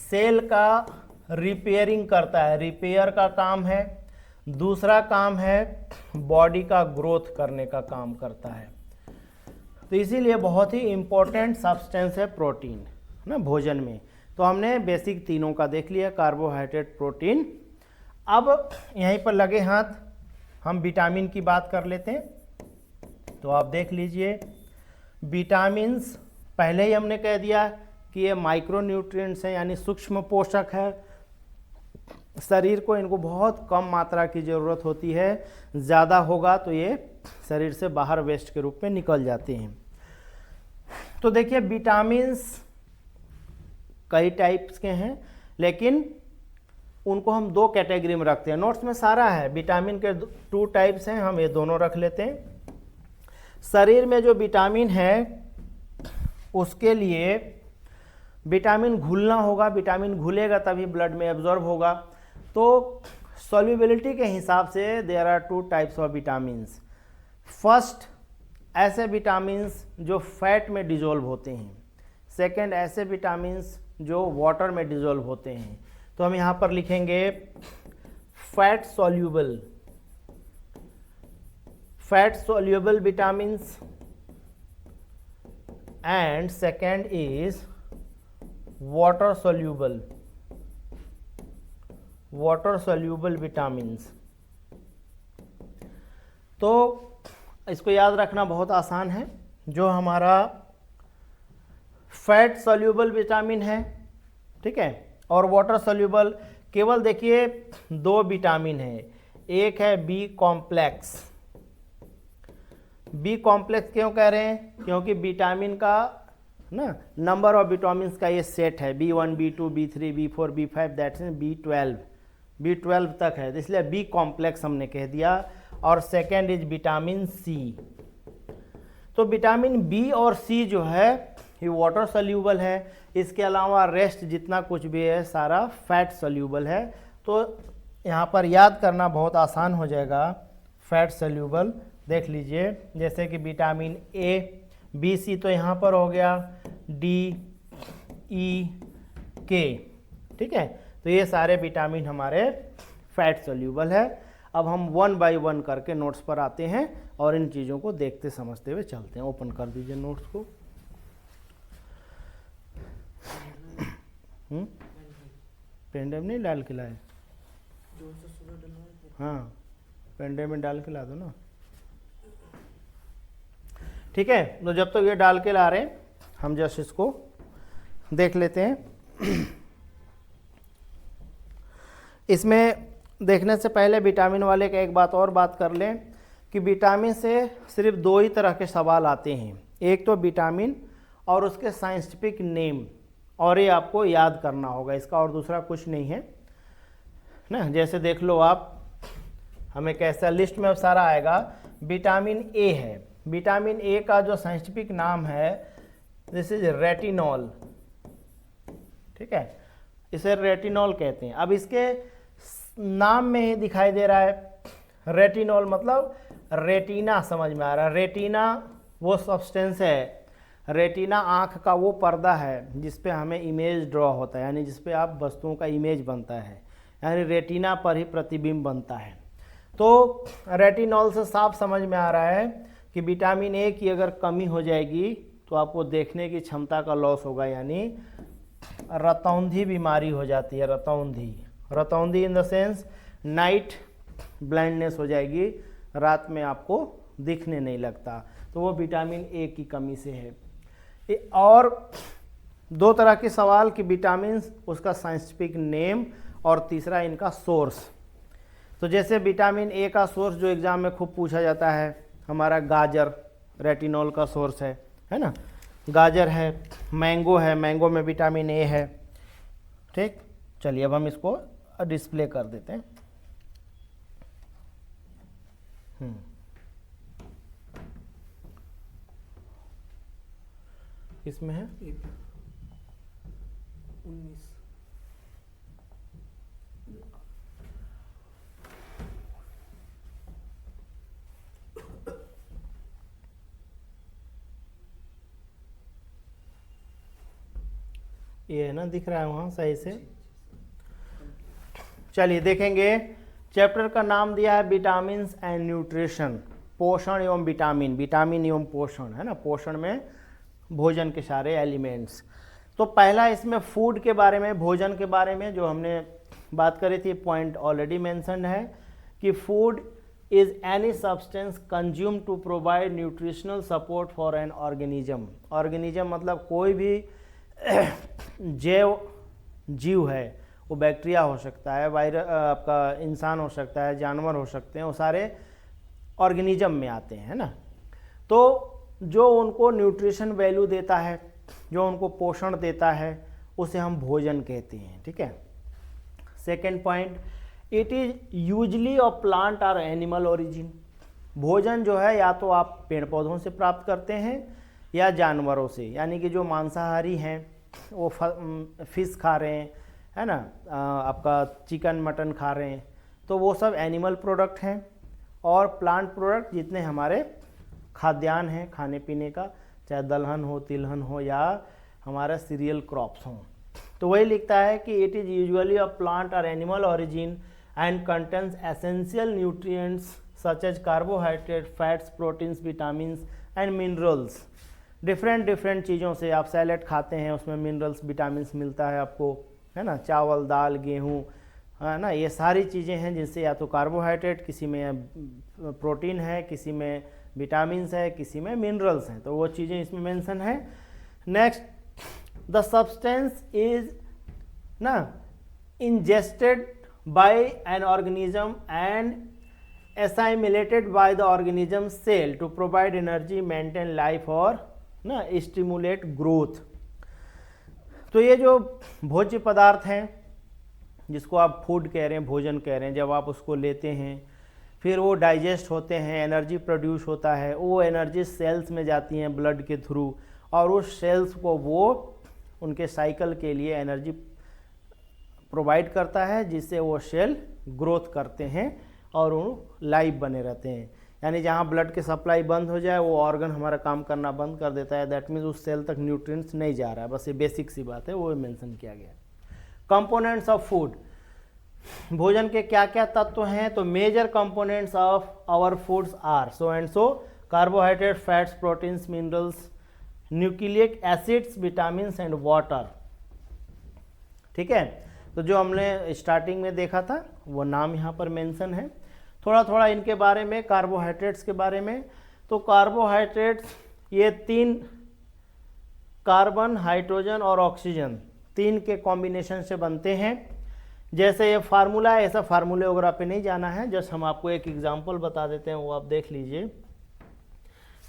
सेल का रिपेयरिंग करता है, रिपेयर का काम है। दूसरा काम है बॉडी का ग्रोथ करने का काम करता है। तो इसीलिए बहुत ही इम्पोर्टेंट सब्सटेंस है प्रोटीन ना भोजन में। तो हमने बेसिक तीनों का देख लिया, कार्बोहाइड्रेट, प्रोटीन। अब यहीं पर लगे हाथ हम विटामिन की बात कर लेते हैं। तो आप देख लीजिए विटामिन्स, पहले ही हमने कह दिया कि ये माइक्रोन्यूट्रिएंट्स हैं यानी सूक्ष्म पोषक है। शरीर को इनको बहुत कम मात्रा की ज़रूरत होती है, ज़्यादा होगा तो ये शरीर से बाहर वेस्ट के रूप में निकल जाते हैं। तो देखिए विटामिन्स कई टाइप्स के हैं, लेकिन उनको हम 2 कैटेगरी में रखते हैं। नोट्स में सारा है, विटामिन के 2 टाइप्स हैं, हम ये दोनों रख लेते हैं। शरीर में जो विटामिन है उसके लिए विटामिन घुलना होगा, विटामिन घुलेगा तभी ब्लड में एब्जॉर्ब होगा। तो सॉल्युबिलिटी के हिसाब से there are 2 types of vitamins. First, ऐसे विटामिन्स जो फैट में डिजोल्व होते हैं। सेकंड, ऐसे विटामिन्स जो वाटर में डिजोल्व होते हैं। तो हम यहाँ पर लिखेंगे fat soluble vitamins, and second is water soluble vitamins. तो इसको याद रखना बहुत आसान है। जो हमारा फैट सॉल्युबल विटामिन है, ठीक है, और वाटर सॉल्युबल, केवल देखिए 2 विटामिन है। एक है बी कॉम्प्लेक्स। बी कॉम्प्लेक्स क्यों कह रहे हैं? क्योंकि विटामिन का ना नंबर ऑफ विटामिन्स का ये सेट है, B1, B2, B3, B4, B5, that's B12 तक है, तो इसलिए बी कॉम्प्लेक्स हमने कह दिया। और सेकेंड इज विटामिन सी। तो विटामिन बी और सी जो है ये वाटर सॉल्यूबल है। इसके अलावा रेस्ट जितना कुछ भी है सारा फैट सॉल्यूबल है। तो यहाँ पर याद करना बहुत आसान हो जाएगा। फैट सॉल्यूबल देख लीजिए, जैसे कि विटामिन ए BC तो यहाँ पर हो गया D E K, ठीक है। तो ये सारे विटामिन हमारे फैट सोल्यूबल है। अब हम 1 बाय 1 करके नोट्स पर आते हैं और इन चीज़ों को देखते समझते हुए चलते हैं। ओपन कर दीजिए नोट्स को। पेन ड्राइव नहीं डाल के लाए? हाँ, पेन ड्राइव में डाल के ला दो ना। ठीक है, तो जब तक ये डाल के ला रहे हैं हम जस्ट इसको देख लेते हैं। इसमें देखने से पहले विटामिन वाले का एक बात और बात कर लें कि विटामिन से सिर्फ 2 ही तरह के सवाल आते हैं। एक तो विटामिन और उसके साइंटिफिक नेम, और ये आपको याद करना होगा, इसका और दूसरा कुछ नहीं है ना। जैसे देख लो आप, हमें कैसा लिस्ट में अब सारा आएगा। विटामिन ए है, विटामिन ए का जो साइंटिफिक नाम है दिस इज रेटिनॉल, ठीक है, इसे रेटिनॉल कहते हैं। अब इसके नाम में ही दिखाई दे रहा है रेटिनॉल, मतलब रेटिना, समझ में आ रहा है। रेटिना वो सब्सटेंस है, रेटिना आँख का वो पर्दा है जिस पे हमें इमेज ड्रॉ होता है, यानी जिस पे आप वस्तुओं का इमेज बनता है, यानी रेटिना पर ही प्रतिबिंब बनता है। तो रेटिनॉल से साफ समझ में आ रहा है कि विटामिन ए की अगर कमी हो जाएगी तो आपको देखने की क्षमता का लॉस होगा, यानी रतौंधी बीमारी हो जाती है। रतौंधी, रतौंधी in the sense night blindness हो जाएगी, रात में आपको दिखने नहीं लगता, तो वो विटामिन ए की कमी से है। और 2 तरह के सवाल कि विटामिन, उसका साइंटिफिक नेम, और तीसरा इनका सोर्स। तो जैसे विटामिन ए का सोर्स जो एग्जाम में खूब पूछा जाता है, हमारा गाजर रेटिनॉल का सोर्स है ना, गाजर है, मैंगो है, मैंगो में विटामिन ए है, ठीक। चलिए अब हम इसको डिस्प्ले कर देते हैं। किसमें है? 19। ये है ना, दिख रहा है वहाँ सही से? चलिए देखेंगे। चैप्टर का नाम दिया है विटामिन्स एंड न्यूट्रिशन, पोषण एवं विटामिन, विटामिन एवं पोषण, है ना। पोषण में भोजन के सारे एलिमेंट्स। तो पहला इसमें फूड के बारे में, भोजन के बारे में जो हमने बात करी थी, पॉइंट ऑलरेडी मेंशन्ड है कि food is any substance consume to provide nutritional support for an organism. Organism मतलब कोई भी जीव है, वो बैक्टीरिया हो सकता है, वायरस, आपका इंसान हो सकता है, जानवर हो सकते हैं, वो सारे ऑर्गेनिज्म में आते हैं, है ना। तो जो उनको न्यूट्रिशन वैल्यू देता है, जो उनको पोषण देता है, उसे हम भोजन कहते हैं, ठीक है। Second point, it is usually of plant और एनिमल ओरिजिन। भोजन जो है या तो आप पेड़ पौधों से प्राप्त करते हैं या जानवरों से, यानी कि जो मांसाहारी हैं वो फिश खा रहे हैं, है ना, आपका चिकन मटन खा रहे हैं, तो वो सब एनिमल प्रोडक्ट हैं। और प्लांट प्रोडक्ट जितने हमारे खाद्यान्न हैं खाने पीने का, चाहे दलहन हो, तिलहन हो, या हमारा सीरियल क्रॉप्स हों। तो वही लिखता है कि it is usually of plant और animal origin and contains essential nutrients such as carbohydrate, fats, proteins, vitamins and minerals. Different चीज़ों से, आप सैलेड खाते हैं उसमें मिनरल्स, विटामिन्स मिलता है आपको, है ना, चावल, दाल, गेहूँ, है ना, ये सारी चीज़ें हैं जिनसे या तो कार्बोहाइड्रेट, किसी में प्रोटीन है, किसी में विटामिन्स है, किसी में मिनरल्स हैं, तो वो चीज़ें इसमें मेंशन है। नेक्स्ट, द सब्सटेंस इज ना ingested by an organism and assimilated by the organism cell to provide energy, maintain life और ना स्टिमुलेट ग्रोथ। तो ये जो भोज्य पदार्थ हैं जिसको आप फूड कह रहे हैं, भोजन कह रहे हैं, जब आप उसको लेते हैं फिर वो डाइजेस्ट होते हैं, एनर्जी प्रोड्यूस होता है, वो एनर्जी सेल्स में जाती हैं ब्लड के थ्रू, और उस सेल्स को वो उनके साइकिल के लिए एनर्जी प्रोवाइड करता है, जिससे वो सेल ग्रोथ करते हैं और वो लाइव बने रहते हैं। यानी जहाँ ब्लड की सप्लाई बंद हो जाए वो ऑर्गन हमारा काम करना बंद कर देता है, दैट मीन्स उस सेल तक न्यूट्रिएंट्स नहीं जा रहा है। बस ये बेसिक सी बात है, वो मेंशन किया गया है। कंपोनेंट्स ऑफ फूड, भोजन के क्या क्या तत्व हैं, तो major components of our foods are so and so, carbohydrate, fats, proteins, minerals, nucleic acids, vitamins and water. ठीक है, तो जो हमने स्टार्टिंग में देखा था वो नाम यहाँ पर मेंशन है। थोड़ा थोड़ा इनके बारे में, कार्बोहाइड्रेट्स के बारे में, तो कार्बोहाइड्रेट्स ये 3 कार्बन, हाइड्रोजन और ऑक्सीजन 3 के कॉम्बिनेशन से बनते हैं। जैसे ये फार्मूला है, ऐसा फार्मूले वगैरह पे नहीं जाना है, जस्ट हम आपको एक एग्जांपल बता देते हैं, वो आप देख लीजिए।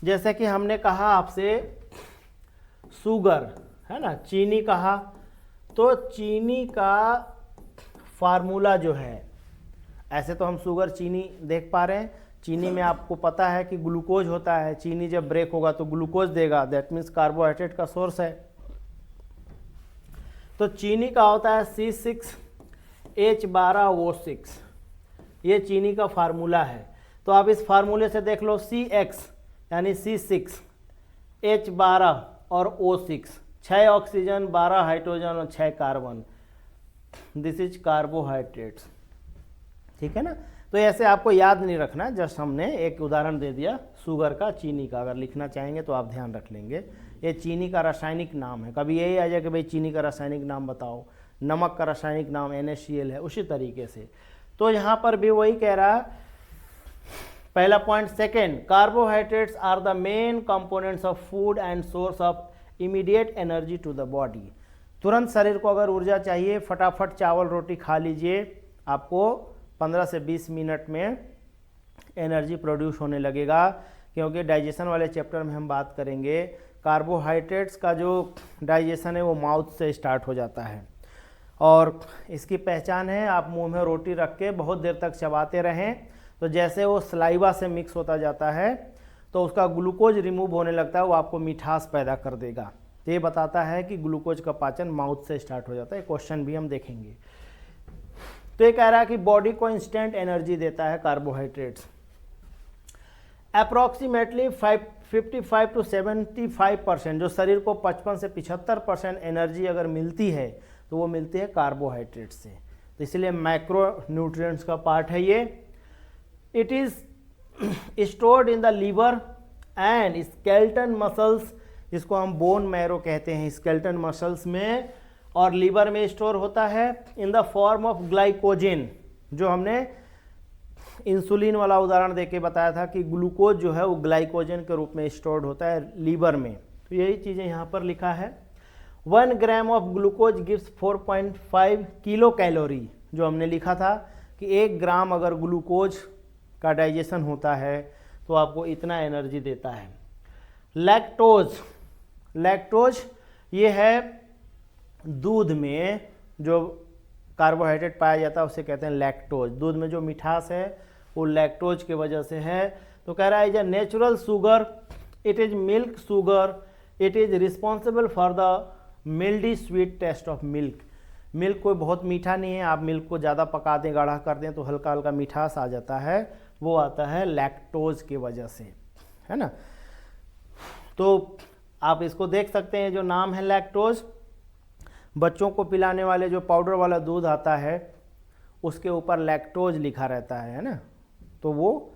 जैसे कि हमने कहा आपसे शुगर है ना, चीनी कहा, तो चीनी का फार्मूला जो है, ऐसे तो हम शुगर चीनी देख पा रहे हैं, चीनी में आपको पता है कि ग्लूकोज होता है, चीनी जब ब्रेक होगा तो ग्लूकोज देगा, दैट मीन्स कार्बोहाइड्रेट का सोर्स है। तो चीनी का होता है C6H12O6, ये चीनी का फार्मूला है। तो आप इस फार्मूले से देख लो, CX यानी C6H12 और O6, 6 ऑक्सीजन, 12 हाइड्रोजन और 6 कार्बन, दिस इज कार्बोहाइड्रेट्स। ठीक है ना, तो ऐसे आपको याद नहीं रखना, जस्ट हमने एक उदाहरण दे दिया शुगर का, चीनी का। अगर लिखना चाहेंगे तो आप ध्यान रख लेंगे, ये चीनी का रासायनिक नाम है। कभी यही आ जाए कि भाई चीनी का रासायनिक नाम बताओ, नमक का रासायनिक नाम NaCl है, उसी तरीके से। तो यहाँ पर भी वही कह रहा है, पहला point. Second, carbohydrates are the main components of food and source of immediate energy to the body. तुरंत शरीर को अगर ऊर्जा चाहिए, फटाफट चावल रोटी खा लीजिए, आपको 15 से 20 मिनट में एनर्जी प्रोड्यूस होने लगेगा। क्योंकि डाइजेशन वाले चैप्टर में हम बात करेंगे, कार्बोहाइड्रेट्स का जो डाइजेशन है वो माउथ से स्टार्ट हो जाता है, और इसकी पहचान है, आप मुंह में रोटी रख के बहुत देर तक चबाते रहें, तो जैसे वो सलाइवा से मिक्स होता जाता है तो उसका ग्लूकोज रिमूव होने लगता है, वो आपको मिठास पैदा कर देगा। तो ये बताता है कि ग्लूकोज का पाचन माउथ से स्टार्ट हो जाता है। क्वेश्चन भी हम देखेंगे। तो ये कह रहा है कि बॉडी को इंस्टेंट एनर्जी देता है कार्बोहाइड्रेट्स। अप्रॉक्सीमेटली 55 to 75%, जो शरीर को 55 से 75% एनर्जी अगर मिलती है तो वो मिलती है कार्बोहाइड्रेट से। तो इसलिए मैक्रो न्यूट्रिएंट्स का पार्ट है ये। It is stored in the liver and skeleton muscles, जिसको हम बोन मैरो कहते हैं, स्केलेटन मसल्स में और लीवर में स्टोर होता है in the form of glycogen. जो हमने इंसुलिन वाला उदाहरण देके बताया था कि ग्लूकोज जो है वो ग्लाइकोजन के रूप में स्टोर्ड होता है लीवर में। तो यही चीज़ें यहाँ पर लिखा है। 1 gram of glucose gives 4.5 kilo calorie. जो हमने लिखा था कि 1 ग्राम अगर ग्लूकोज का डाइजेशन होता है तो आपको इतना एनर्जी देता है। लैक्टोज ये है दूध में जो कार्बोहाइड्रेट पाया जाता है उसे कहते हैं लैक्टोज। दूध में जो मिठास है वो लैक्टोज की वजह से है। तो कह रहा है is a natural sugar, it is milk sugar, it is responsible for the mildew sweet taste of milk. Milk कोई बहुत मीठा नहीं है, आप मिल्क को ज़्यादा पका दें, गाढ़ा कर दें तो हल्का हल्का मिठास आ जाता है, वो आता है लैक्टोज की वजह से, है ना। तो आप इसको देख सकते हैं, जो नाम है लैक्टोज, बच्चों को पिलाने वाले जो पाउडर वाला दूध आता है उसके ऊपर लैक्टोज लिखा रहता है ना। तो वो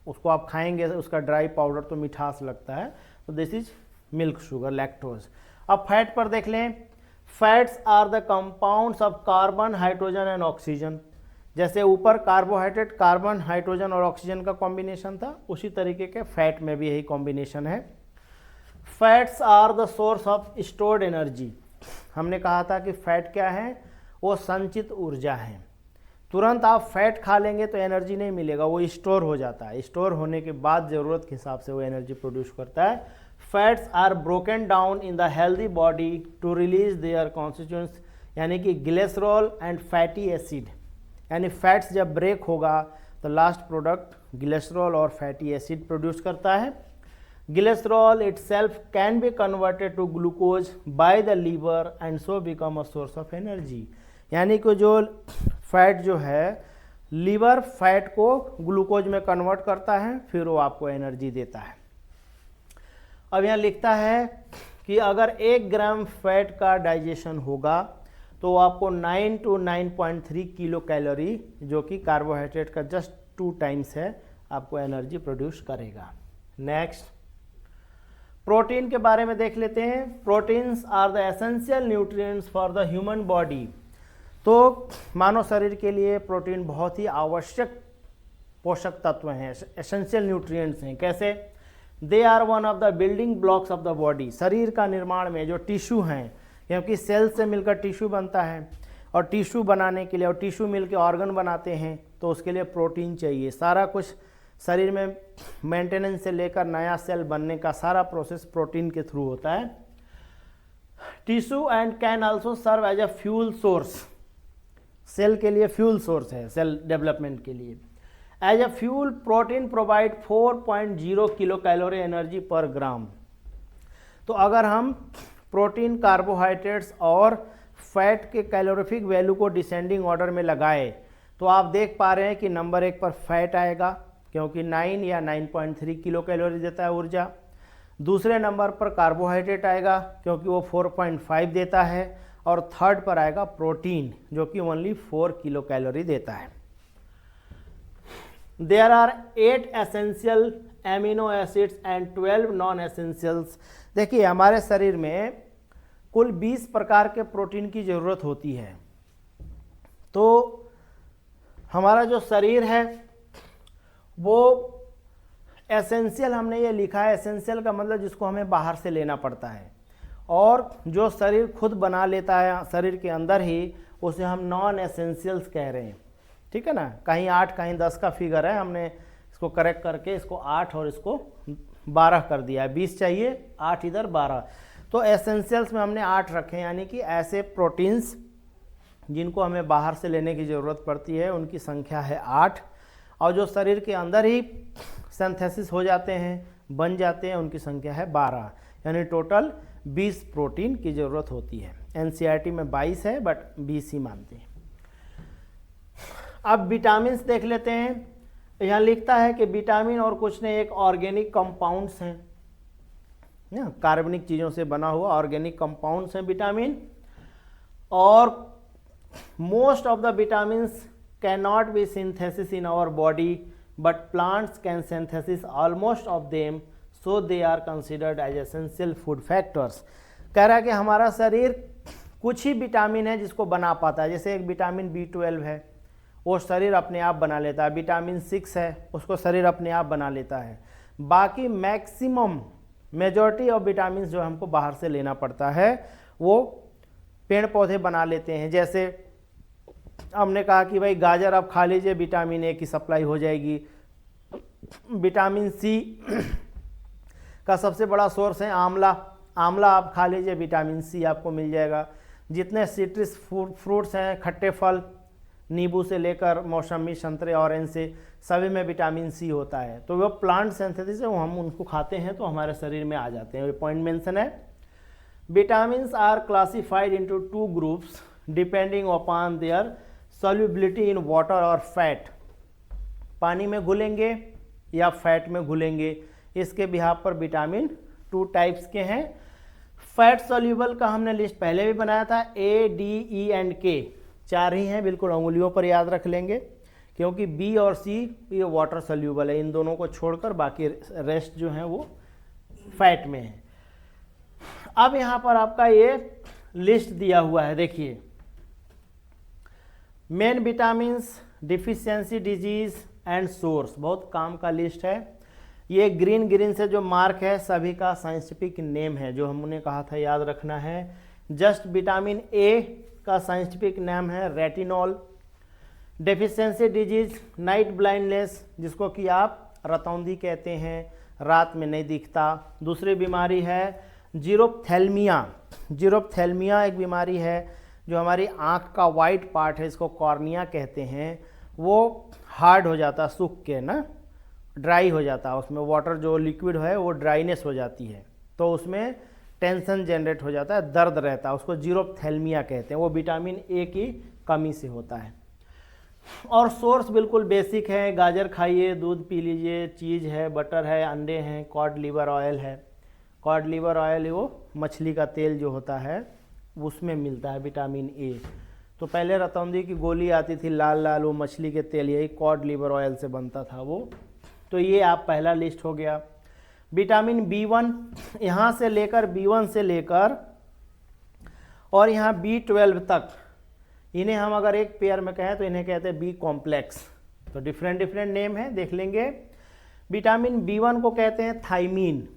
उसको आप खाएंगे, उसका ड्राई पाउडर तो मिठास लगता है, तो this is milk sugar, lactose. अब फैट पर देख लें। Fats are the compounds of carbon, hydrogen and oxygen. जैसे ऊपर कार्बोहाइड्रेट कार्बन, हाइड्रोजन और ऑक्सीजन का कॉम्बिनेशन था, उसी तरीके के फैट में भी यही कॉम्बिनेशन है। Fats are the source of stored energy. हमने कहा था कि फैट क्या है, वो संचित ऊर्जा है। तुरंत आप फैट खा लेंगे तो एनर्जी नहीं मिलेगा, वो स्टोर हो जाता है। स्टोर होने के बाद ज़रूरत के हिसाब से वो एनर्जी प्रोड्यूस करता है। Fats are broken down in the healthy body to release their constituents, यानी कि ग्लिसरॉल एंड फैटी एसिड। यानी फैट्स जब ब्रेक होगा तो लास्ट प्रोडक्ट ग्लिसरॉल और फैटी एसिड प्रोड्यूस करता है। Glycerol itself can be converted to glucose by the liver and so become a source of energy। यानी कि जो फैट जो है लीवर फैट को ग्लूकोज में कन्वर्ट करता है, फिर वो आपको एनर्जी देता है। अब यहाँ लिखता है कि अगर 1 ग्राम फैट का डाइजेशन होगा तो आपको 9 to 9.3 किलो कैलोरी, जो कि कार्बोहाइड्रेट का जस्ट 2 टाइम्स है, आपको एनर्जी प्रोड्यूस करेगा। नेक्स्ट, प्रोटीन के बारे में देख लेते हैं। Proteins are the essential nutrients for the human body. तो मानव शरीर के लिए प्रोटीन बहुत ही आवश्यक पोषक तत्व हैं, एसेंशियल न्यूट्रिएंट्स हैं। कैसे? They are one of the building blocks of the body. शरीर का निर्माण में जो टिश्यू हैं, क्योंकि सेल से मिलकर टिश्यू बनता है, और टिश्यू बनाने के लिए, और टिश्यू मिलकर ऑर्गन बनाते हैं, तो उसके लिए प्रोटीन चाहिए। सारा कुछ शरीर में मेंटेनेंस से लेकर नया सेल बनने का सारा प्रोसेस प्रोटीन के थ्रू होता है। Tissue and can also serve as a fuel source. Cell के लिए फ्यूल सोर्स है, सेल डेवलपमेंट के लिए। As a fuel, protein provide 4.0 kilo calorie energy per gram. तो अगर हम प्रोटीन, कार्बोहाइड्रेट्स और फैट के कैलोरीफिक वैल्यू को डिसेंडिंग ऑर्डर में लगाए तो आप देख पा रहे हैं कि नंबर 1 पर फैट आएगा, क्योंकि 9 या 9.3 किलो कैलोरी देता है ऊर्जा। दूसरे नंबर पर कार्बोहाइड्रेट आएगा, क्योंकि वो 4.5 देता है। और थर्ड पर आएगा प्रोटीन, जो कि ओनली 4 किलो कैलोरी देता है। There are 8 essential amino acids and 12 non essentials. देखिए, हमारे शरीर में कुल 20 प्रकार के प्रोटीन की ज़रूरत होती है। तो हमारा जो शरीर है वो एसेंशियल, हमने ये लिखा है, एसेंशियल का मतलब जिसको हमें बाहर से लेना पड़ता है, और जो शरीर खुद बना लेता है शरीर के अंदर ही, उसे हम नॉन एसेंशियल्स कह रहे हैं। ठीक है ना? कहीं 8 कहीं 10 का फिगर है, हमने इसको करेक्ट करके इसको 8 और इसको 12 कर दिया है। 20 चाहिए, 8 इधर 12, तो एसेंशियल्स में हमने 8 रखे हैं। यानी कि ऐसे प्रोटीन्स जिनको हमें बाहर से लेने की ज़रूरत पड़ती है, उनकी संख्या है 8, और जो शरीर के अंदर ही सिंथेसिस हो जाते हैं, बन जाते हैं, उनकी संख्या है 12। यानी टोटल 20 प्रोटीन की ज़रूरत होती है। एनसीईआरटी में 22 है, बट 20 ही मानते हैं। अब विटामिन्स देख लेते हैं। यहाँ लिखता है कि विटामिन और कुछ नहीं, एक ऑर्गेनिक कंपाउंड्स हैं ना, कार्बनिक चीज़ों से बना हुआ ऑर्गेनिक कंपाउंड्स हैं विटामिन। और most of the vitamins can not be synthesis in our body, but plants can synthesis almost of them, so they are considered as essential food factors. कह रहा है कि हमारा शरीर कुछ ही विटामिन है जिसको बना पाता है। जैसे एक विटामिन B12 है, वो शरीर अपने आप बना लेता है। विटामिन 6 है, उसको शरीर अपने आप बना लेता है। बाकी मैक्सिमम मेजॉरिटी ऑफ विटामिन जो हमको बाहर से लेना पड़ता है, वो पेड़ पौधे बना लेते हैं। जैसे हमने कहा कि भाई गाजर आप खा लीजिए, विटामिन A की सप्लाई हो जाएगी। विटामिन C का सबसे बड़ा सोर्स है आंवला। आंवला आप खा लीजिए, विटामिन C आपको मिल जाएगा। जितने सिट्रस फ्रूट्स हैं, खट्टे फल, नींबू से लेकर मौसमी, संतरे, ऑरेंज से, सभी में विटामिन C होता है। तो वो प्लांट सिंथेसिस है, वो हम उनको खाते हैं तो हमारे शरीर में आ जाते हैं। पॉइंट मेंशन है। Vitamins are classified into 2 groups depending upon their solubility in water और फैट। पानी में घुलेंगे या फैट में घुलेंगे, इसके बिहाफ पर विटामिन 2 टाइप्स के हैं। फैट सॉल्यूबल का हमने लिस्ट पहले भी बनाया था, A, D, E and K, 4 ही हैं, बिल्कुल उंगलियों पर याद रख लेंगे, क्योंकि B और C ये वाटर सॉल्यूबल है। इन दोनों को छोड़कर बाकी रेस्ट जो हैं वो फैट में है। अब यहाँ पर आपका ये लिस्ट दिया हुआ है, देखिए। Main vitamins, deficiency disease and source, बहुत काम का लिस्ट है। ये ग्रीन से जो मार्क है, सभी का साइंटिफिक नेम है, जो हमने कहा था याद रखना है। जस्ट विटामिन A का साइंटिफिक नेम है retinol. Deficiency disease, night blindness, जिसको कि आप रतौंधी कहते हैं, रात में नहीं दिखता। दूसरी बीमारी है जीरोप्थेल्मिया। जीरोप्थेल्मिया एक बीमारी है जो हमारी आँख का वाइट पार्ट है, इसको कॉर्निया कहते हैं, वो हार्ड हो जाता, सूख के ना, ड्राई हो जाता है। उसमें वाटर जो लिक्विड है वो ड्राइनेस हो जाती है, तो उसमें टेंशन जनरेट हो जाता है, दर्द रहता है, उसको जीरोप्थेल्मिया कहते हैं। वो विटामिन A की कमी से होता है। और सोर्स बिल्कुल बेसिक है, गाजर खाइए, दूध पी लीजिए, चीज़ है, बटर है, अंडे हैं, कॉड लिवर ऑयल है। कॉड लिवर ऑयल वो मछली का तेल जो होता है उसमें मिलता है विटामिन ए। तो पहले रतौंधी की गोली आती थी लाल लाल, वो मछली के तेल, यही कॉड लिवर ऑयल से बनता था वो। तो ये आप पहला लिस्ट हो गया। विटामिन B1 यहाँ से लेकर B1 से लेकर और यहाँ B12 तक, इन्हें हम अगर एक पेयर में कहें तो इन्हें कहते हैं बी कॉम्प्लेक्स। तो डिफरेंट डिफरेंट नेम है, देख लेंगे। विटामिन B1 को कहते हैं थाइमीन,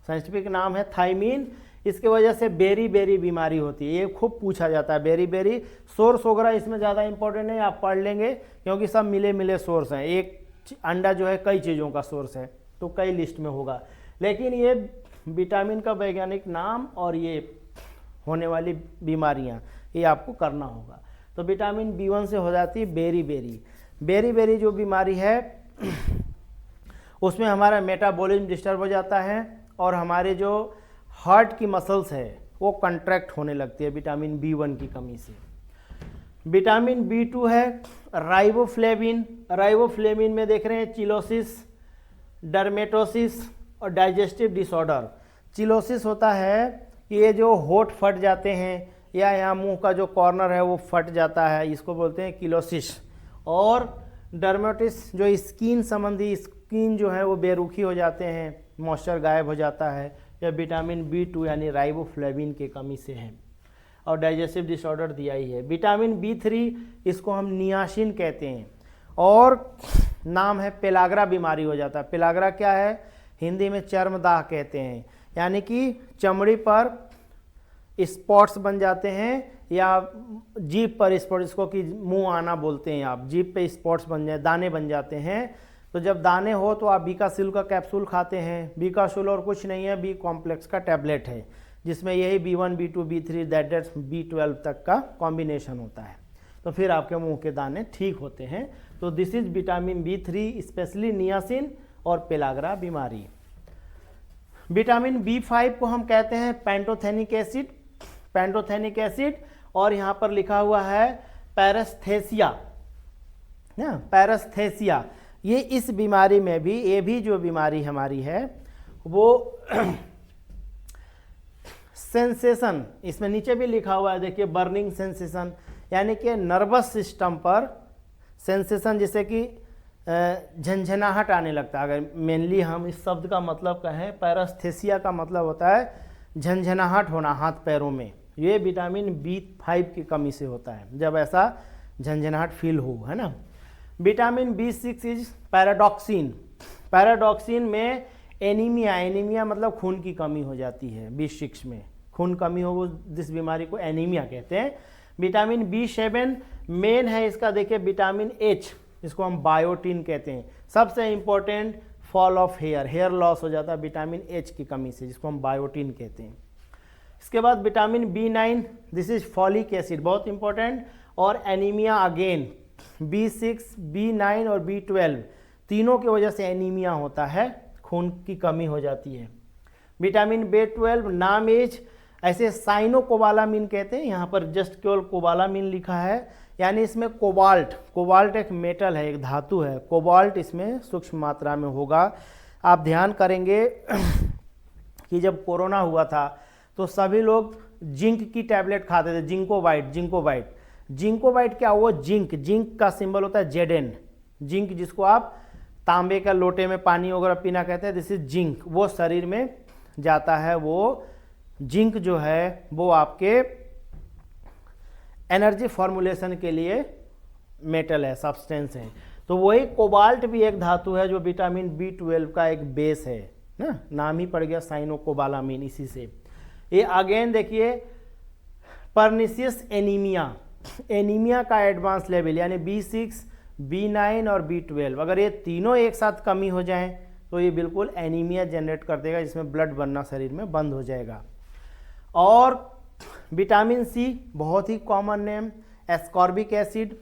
साइंटिफिक नाम है थाइमीन। इसके वजह से बेरी बेरी बीमारी होती है, ये खूब पूछा जाता है। बेरी बेरी सोर्स वगैरह इसमें ज़्यादा इंपॉर्टेंट है, आप पढ़ लेंगे क्योंकि सब मिले मिले सोर्स हैं। एक अंडा जो है कई चीज़ों का सोर्स है, तो कई लिस्ट में होगा, लेकिन ये विटामिन का वैज्ञानिक नाम और ये होने वाली बीमारियां ये आपको करना होगा। तो विटामिन B1 से हो जाती है बेरी बेरी। बेरी बेरी जो बीमारी है उसमें हमारा मेटाबॉलिज्म डिस्टर्ब हो जाता है और हमारे जो हार्ट की मसल्स है वो कंट्रैक्ट होने लगती है विटामिन B1 की कमी से। विटामिन B2 है राइबोफ्लेविन। राइबोफ्लेविन में देख रहे हैं चिलोसिस, डर्मेटोसिस और डाइजेस्टिव डिसऑर्डर। चिलोसिस होता है कि ये जो होठ फट जाते हैं या यहाँ मुंह का जो कॉर्नर है वो फट जाता है, इसको बोलते हैं किलोसिस। और डर्मेटोसिस जो स्किन संबंधी, स्किन जो है वो बेरुखी हो जाते हैं, मॉइस्चर गायब हो जाता है, यह विटामिन B2 यानी राइबोफ्लेविन की कमी से है। और डाइजेस्टिव डिसऑर्डर दिया ही है। विटामिन B3 इसको हम नियासिन कहते हैं, और नाम है पेलाग्रा बीमारी हो जाता है। पेलाग्रा क्या है? हिंदी में चर्मदाह कहते हैं, यानी कि चमड़ी पर स्पॉट्स बन जाते हैं या जीभ पर स्पॉट, इसको कि मुंह आना बोलते हैं आप, जीभ पे स्पॉट्स बन जाए, दाने बन जाते हैं। तो जब दाने हो तो आप बीकासिल का कैप्सूल खाते हैं। बीकासिल और कुछ नहीं है, बी कॉम्प्लेक्स का टैबलेट है जिसमें यही B1 B2 B3 that's B12 तक का कॉम्बिनेशन होता है। तो फिर आपके मुंह के दाने ठीक होते हैं। तो this is vitamin B3, specially niacin और पेलाग्रा बीमारी। विटामिन B5 को हम कहते हैं पैंटोथेनिक एसिड। पैंटोथेनिक एसिड, और यहाँ पर लिखा हुआ है पैरेस्थेसिया ना, पैरेस्थेसिया। ये इस बीमारी में भी, ये भी जो बीमारी हमारी है वो सेंसेशन, इसमें नीचे भी लिखा हुआ है देखिए, बर्निंग सेंसेशन, यानी कि नर्वस सिस्टम पर सेंसेशन, जैसे कि झंझनाहट आने लगता है। अगर मेनली हम इस शब्द का मतलब कहें, पैरेस्थेसिया का मतलब होता है झंझनाहट होना हाथ पैरों में। ये विटामिन B5 की कमी से होता है, जब ऐसा झंझनाहट फील हो, है ना। Vitamin B6 is pyridoxine. Pyridoxine में एनीमिया, एनीमिया मतलब खून की कमी हो जाती है। B6 में खून कमी हो, जिस बीमारी को एनीमिया कहते हैं। विटामिन B7 मेन है इसका, देखिए विटामिन H, इसको हम बायोटिन कहते हैं। सबसे important fall of hair, hair loss हो जाता है विटामिन H की कमी से, जिसको हम बायोटिन कहते हैं। इसके बाद vitamin B9, this is folic acid, बहुत इंपॉर्टेंट। और एनीमिया अगेन, B6, B9 और B12 तीनों की वजह से एनीमिया होता है, खून की कमी हो जाती है। विटामिन B12 नाम एज, ऐसे साइनोकोबालामिन कहते हैं, यहाँ पर जस्ट केवल कोबालामिन लिखा है, यानी इसमें कोबाल्ट, कोबाल्ट एक मेटल है, एक धातु है, कोबाल्ट इसमें सूक्ष्म मात्रा में होगा। आप ध्यान करेंगे कि जब कोरोना हुआ था तो सभी लोग जिंक की टैबलेट खाते थे, जिंकोवाइट। जिंकोवाइट, जिंकोवाइट क्या हुआ? जिंक, जिंक का सिंबल होता है Zn, जिंक जिसको आप तांबे का लोटे में पानी वगैरह पीना कहते हैं, दिस इज जिंक। वो शरीर में जाता है, वो जिंक जो है वो आपके एनर्जी फॉर्मुलेशन के लिए मेटल है, सब्सटेंस है। तो वही कोबाल्ट भी एक धातु है जो विटामिन B12 का एक बेस है ना, नाम ही पड़ गया साइनोकोबालामिन इसी से। ये अगेन देखिए पर्निशियस एनीमिया, एनीमिया का एडवांस लेवल, यानी B6, B9 और B12, अगर ये तीनों एक साथ कमी हो जाएं तो ये बिल्कुल एनीमिया जनरेट कर देगा, जिसमें ब्लड बनना शरीर में बंद हो जाएगा। और विटामिन C बहुत ही कॉमन नेम, एस्कॉर्बिक एसिड।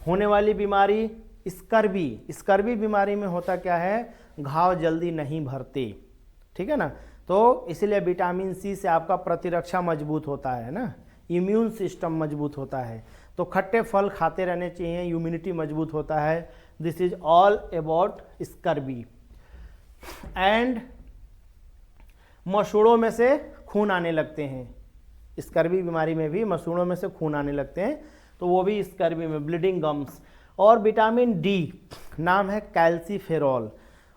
होने वाली बीमारी स्कर्वी, स्कर्वी बीमारी में होता क्या है, घाव जल्दी नहीं भरते, ठीक है ना। तो इसलिए विटामिन C से आपका प्रतिरक्षा मजबूत होता है ना, इम्यून सिस्टम मजबूत होता है। तो खट्टे फल खाते रहने चाहिए, इम्यूनिटी मजबूत होता है। This is all about scurvy. And मसूड़ों में से खून आने लगते हैं, स्कर्वी बीमारी में भी मसूड़ों में से खून आने लगते हैं, तो वो भी स्कर्वी में, ब्लीडिंग गम्स। और विटामिन डी नाम है कैल्सीफेरॉल,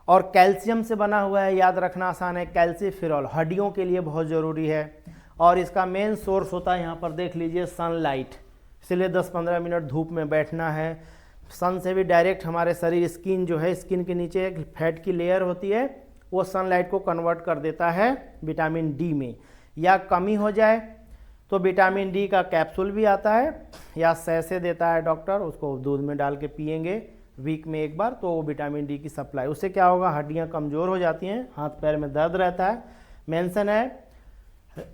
और कैल्शियम से बना हुआ है, याद रखना आसान है। कैल्सीफेरॉल हड्डियों के लिए बहुत ज़रूरी है, और इसका मेन सोर्स होता है, यहाँ पर देख लीजिए, सनलाइट। इसलिए 10-15 मिनट धूप में बैठना है। सन से भी डायरेक्ट हमारे शरीर, स्किन जो है, स्किन के नीचे एक फैट की लेयर होती है, वो सनलाइट को कन्वर्ट कर देता है विटामिन डी में। या कमी हो जाए तो विटामिन डी का कैप्सूल भी आता है, या सैसे देता है डॉक्टर, उसको दूध में डाल के पिएंगे वीक में एक बार, तो वो विटामिन डी की सप्लाई। उससे क्या होगा, हड्डियां कमज़ोर हो जाती हैं, हाथ पैर में दर्द रहता है। मेंशन है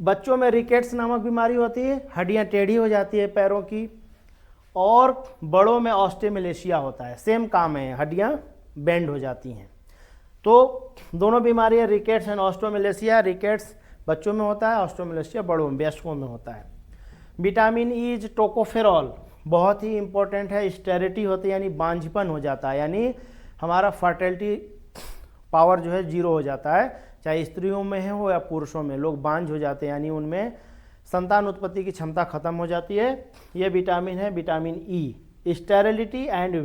बच्चों में रिकेट्स नामक बीमारी होती है, हड्डियां टेढ़ी हो जाती है पैरों की, और बड़ों में ऑस्टियोमैलेशिया होता है, सेम काम है, हड्डियां बेंड हो जाती हैं। तो दोनों बीमारियां, रिकेट्स एंड ऑस्टियोमैलेशिया, रिकेट्स बच्चों में होता है, ऑस्टियोमैलेशिया बड़ों में, वयस्कों में होता है। विटामिन ई इज टोकोफेरॉल, बहुत ही इंपॉर्टेंट है। स्टेरिटी होती है, यानी बांझपन हो जाता है, यानी हमारा फर्टिलिटी पावर जो है जीरो हो जाता है, चाहे स्त्रियों में हो या पुरुषों में, लोग बांझ हो जाते हैं, यानी उनमें संतान उत्पत्ति की क्षमता खत्म हो जाती है। ये विटामिन है vitamin E. Sterility and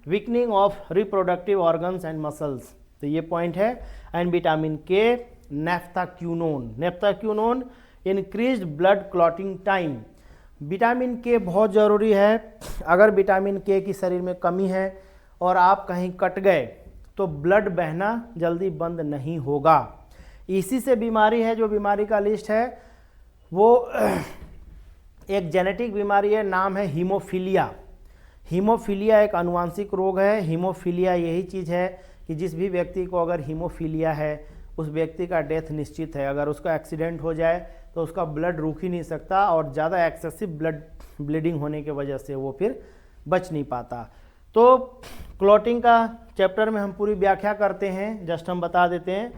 weakening of reproductive organs and muscles, तो ये पॉइंट है। And vitamin K, naphthoquinone increased blood clotting time. Vitamin K बहुत ज़रूरी है। अगर विटामिन के की शरीर में कमी है और आप कहीं कट गए तो ब्लड बहना जल्दी बंद नहीं होगा। इसी से बीमारी है, जो बीमारी का लिस्ट है वो एक जेनेटिक बीमारी है, नाम है हीमोफीलिया। हीमोफीलिया एक आनुवांशिक रोग है। हीमोफीलिया यही चीज़ है कि जिस भी व्यक्ति को अगर हीमोफीलिया है, उस व्यक्ति का डेथ निश्चित है। अगर उसका एक्सीडेंट हो जाए तो उसका ब्लड रुक ही नहीं सकता, और ज़्यादा एक्सेसिव ब्लीडिंग होने की वजह से वो फिर बच नहीं पाता। तो क्लॉटिंग का चैप्टर में हम पूरी व्याख्या करते हैं। जस्ट हम बता देते हैं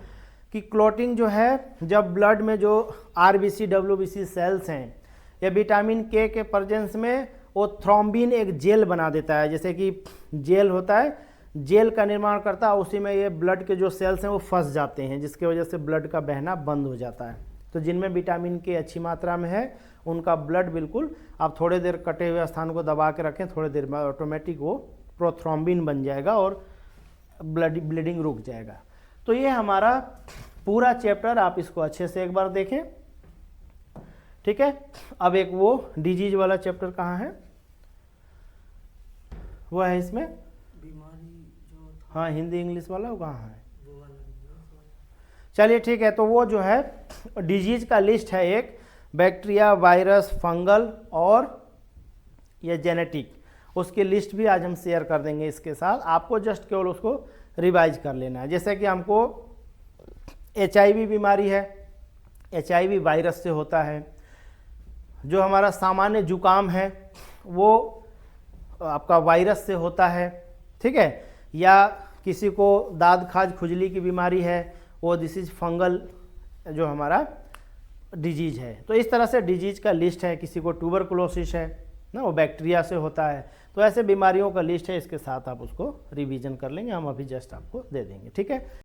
कि क्लॉटिंग जो है, जब ब्लड में जो आरबीसी डब्ल्यूबीसी सेल्स हैं, या विटामिन के प्रेजेंस में वो थ्रोम्बिन एक जेल बना देता है, जैसे कि जेल होता है, जेल का निर्माण करता है, उसी में ये ब्लड के जो सेल्स हैं वो फंस जाते हैं, जिसकी वजह से ब्लड का बहना बंद हो जाता है। तो जिनमें विटामिन के अच्छी मात्रा में है, उनका ब्लड बिल्कुल, आप थोड़े देर कटे हुए स्थान को दबा के रखें, थोड़ी देर में ऑटोमेटिक वो प्रोथ्रोम्बिन बन जाएगा और ब्लीडिंग रुक जाएगा। तो ये हमारा पूरा चैप्टर, आप इसको अच्छे से एक बार देखें, ठीक है। अब एक वो डिजीज वाला चैप्टर कहाँ है, वो है इसमें बीमारी जो, हाँ हिंदी इंग्लिश वाला वो कहाँ है, चलिए ठीक है। तो वो जो है डिजीज का लिस्ट है, एक बैक्टीरिया, वायरस, फंगल और ये जेनेटिक, उसकी लिस्ट भी आज हम शेयर कर देंगे इसके साथ। आपको जस्ट केवल उसको रिवाइज कर लेना है। जैसे कि हमको HIV बीमारी है, HIV वायरस से होता है। जो हमारा सामान्य जुकाम है वो आपका वायरस से होता है, ठीक है। या किसी को दाद खाज खुजली की बीमारी है, वो दिस इज फंगल जो हमारा डिजीज है। तो इस तरह से डिजीज का लिस्ट है। किसी को ट्यूबरकुलोसिस है ना, वो बैक्टीरिया से होता है। तो ऐसे बीमारियों का लिस्ट है, इसके साथ आप उसको रिवीजन कर लेंगे, हम अभी जस्ट आपको दे देंगे, ठीक है।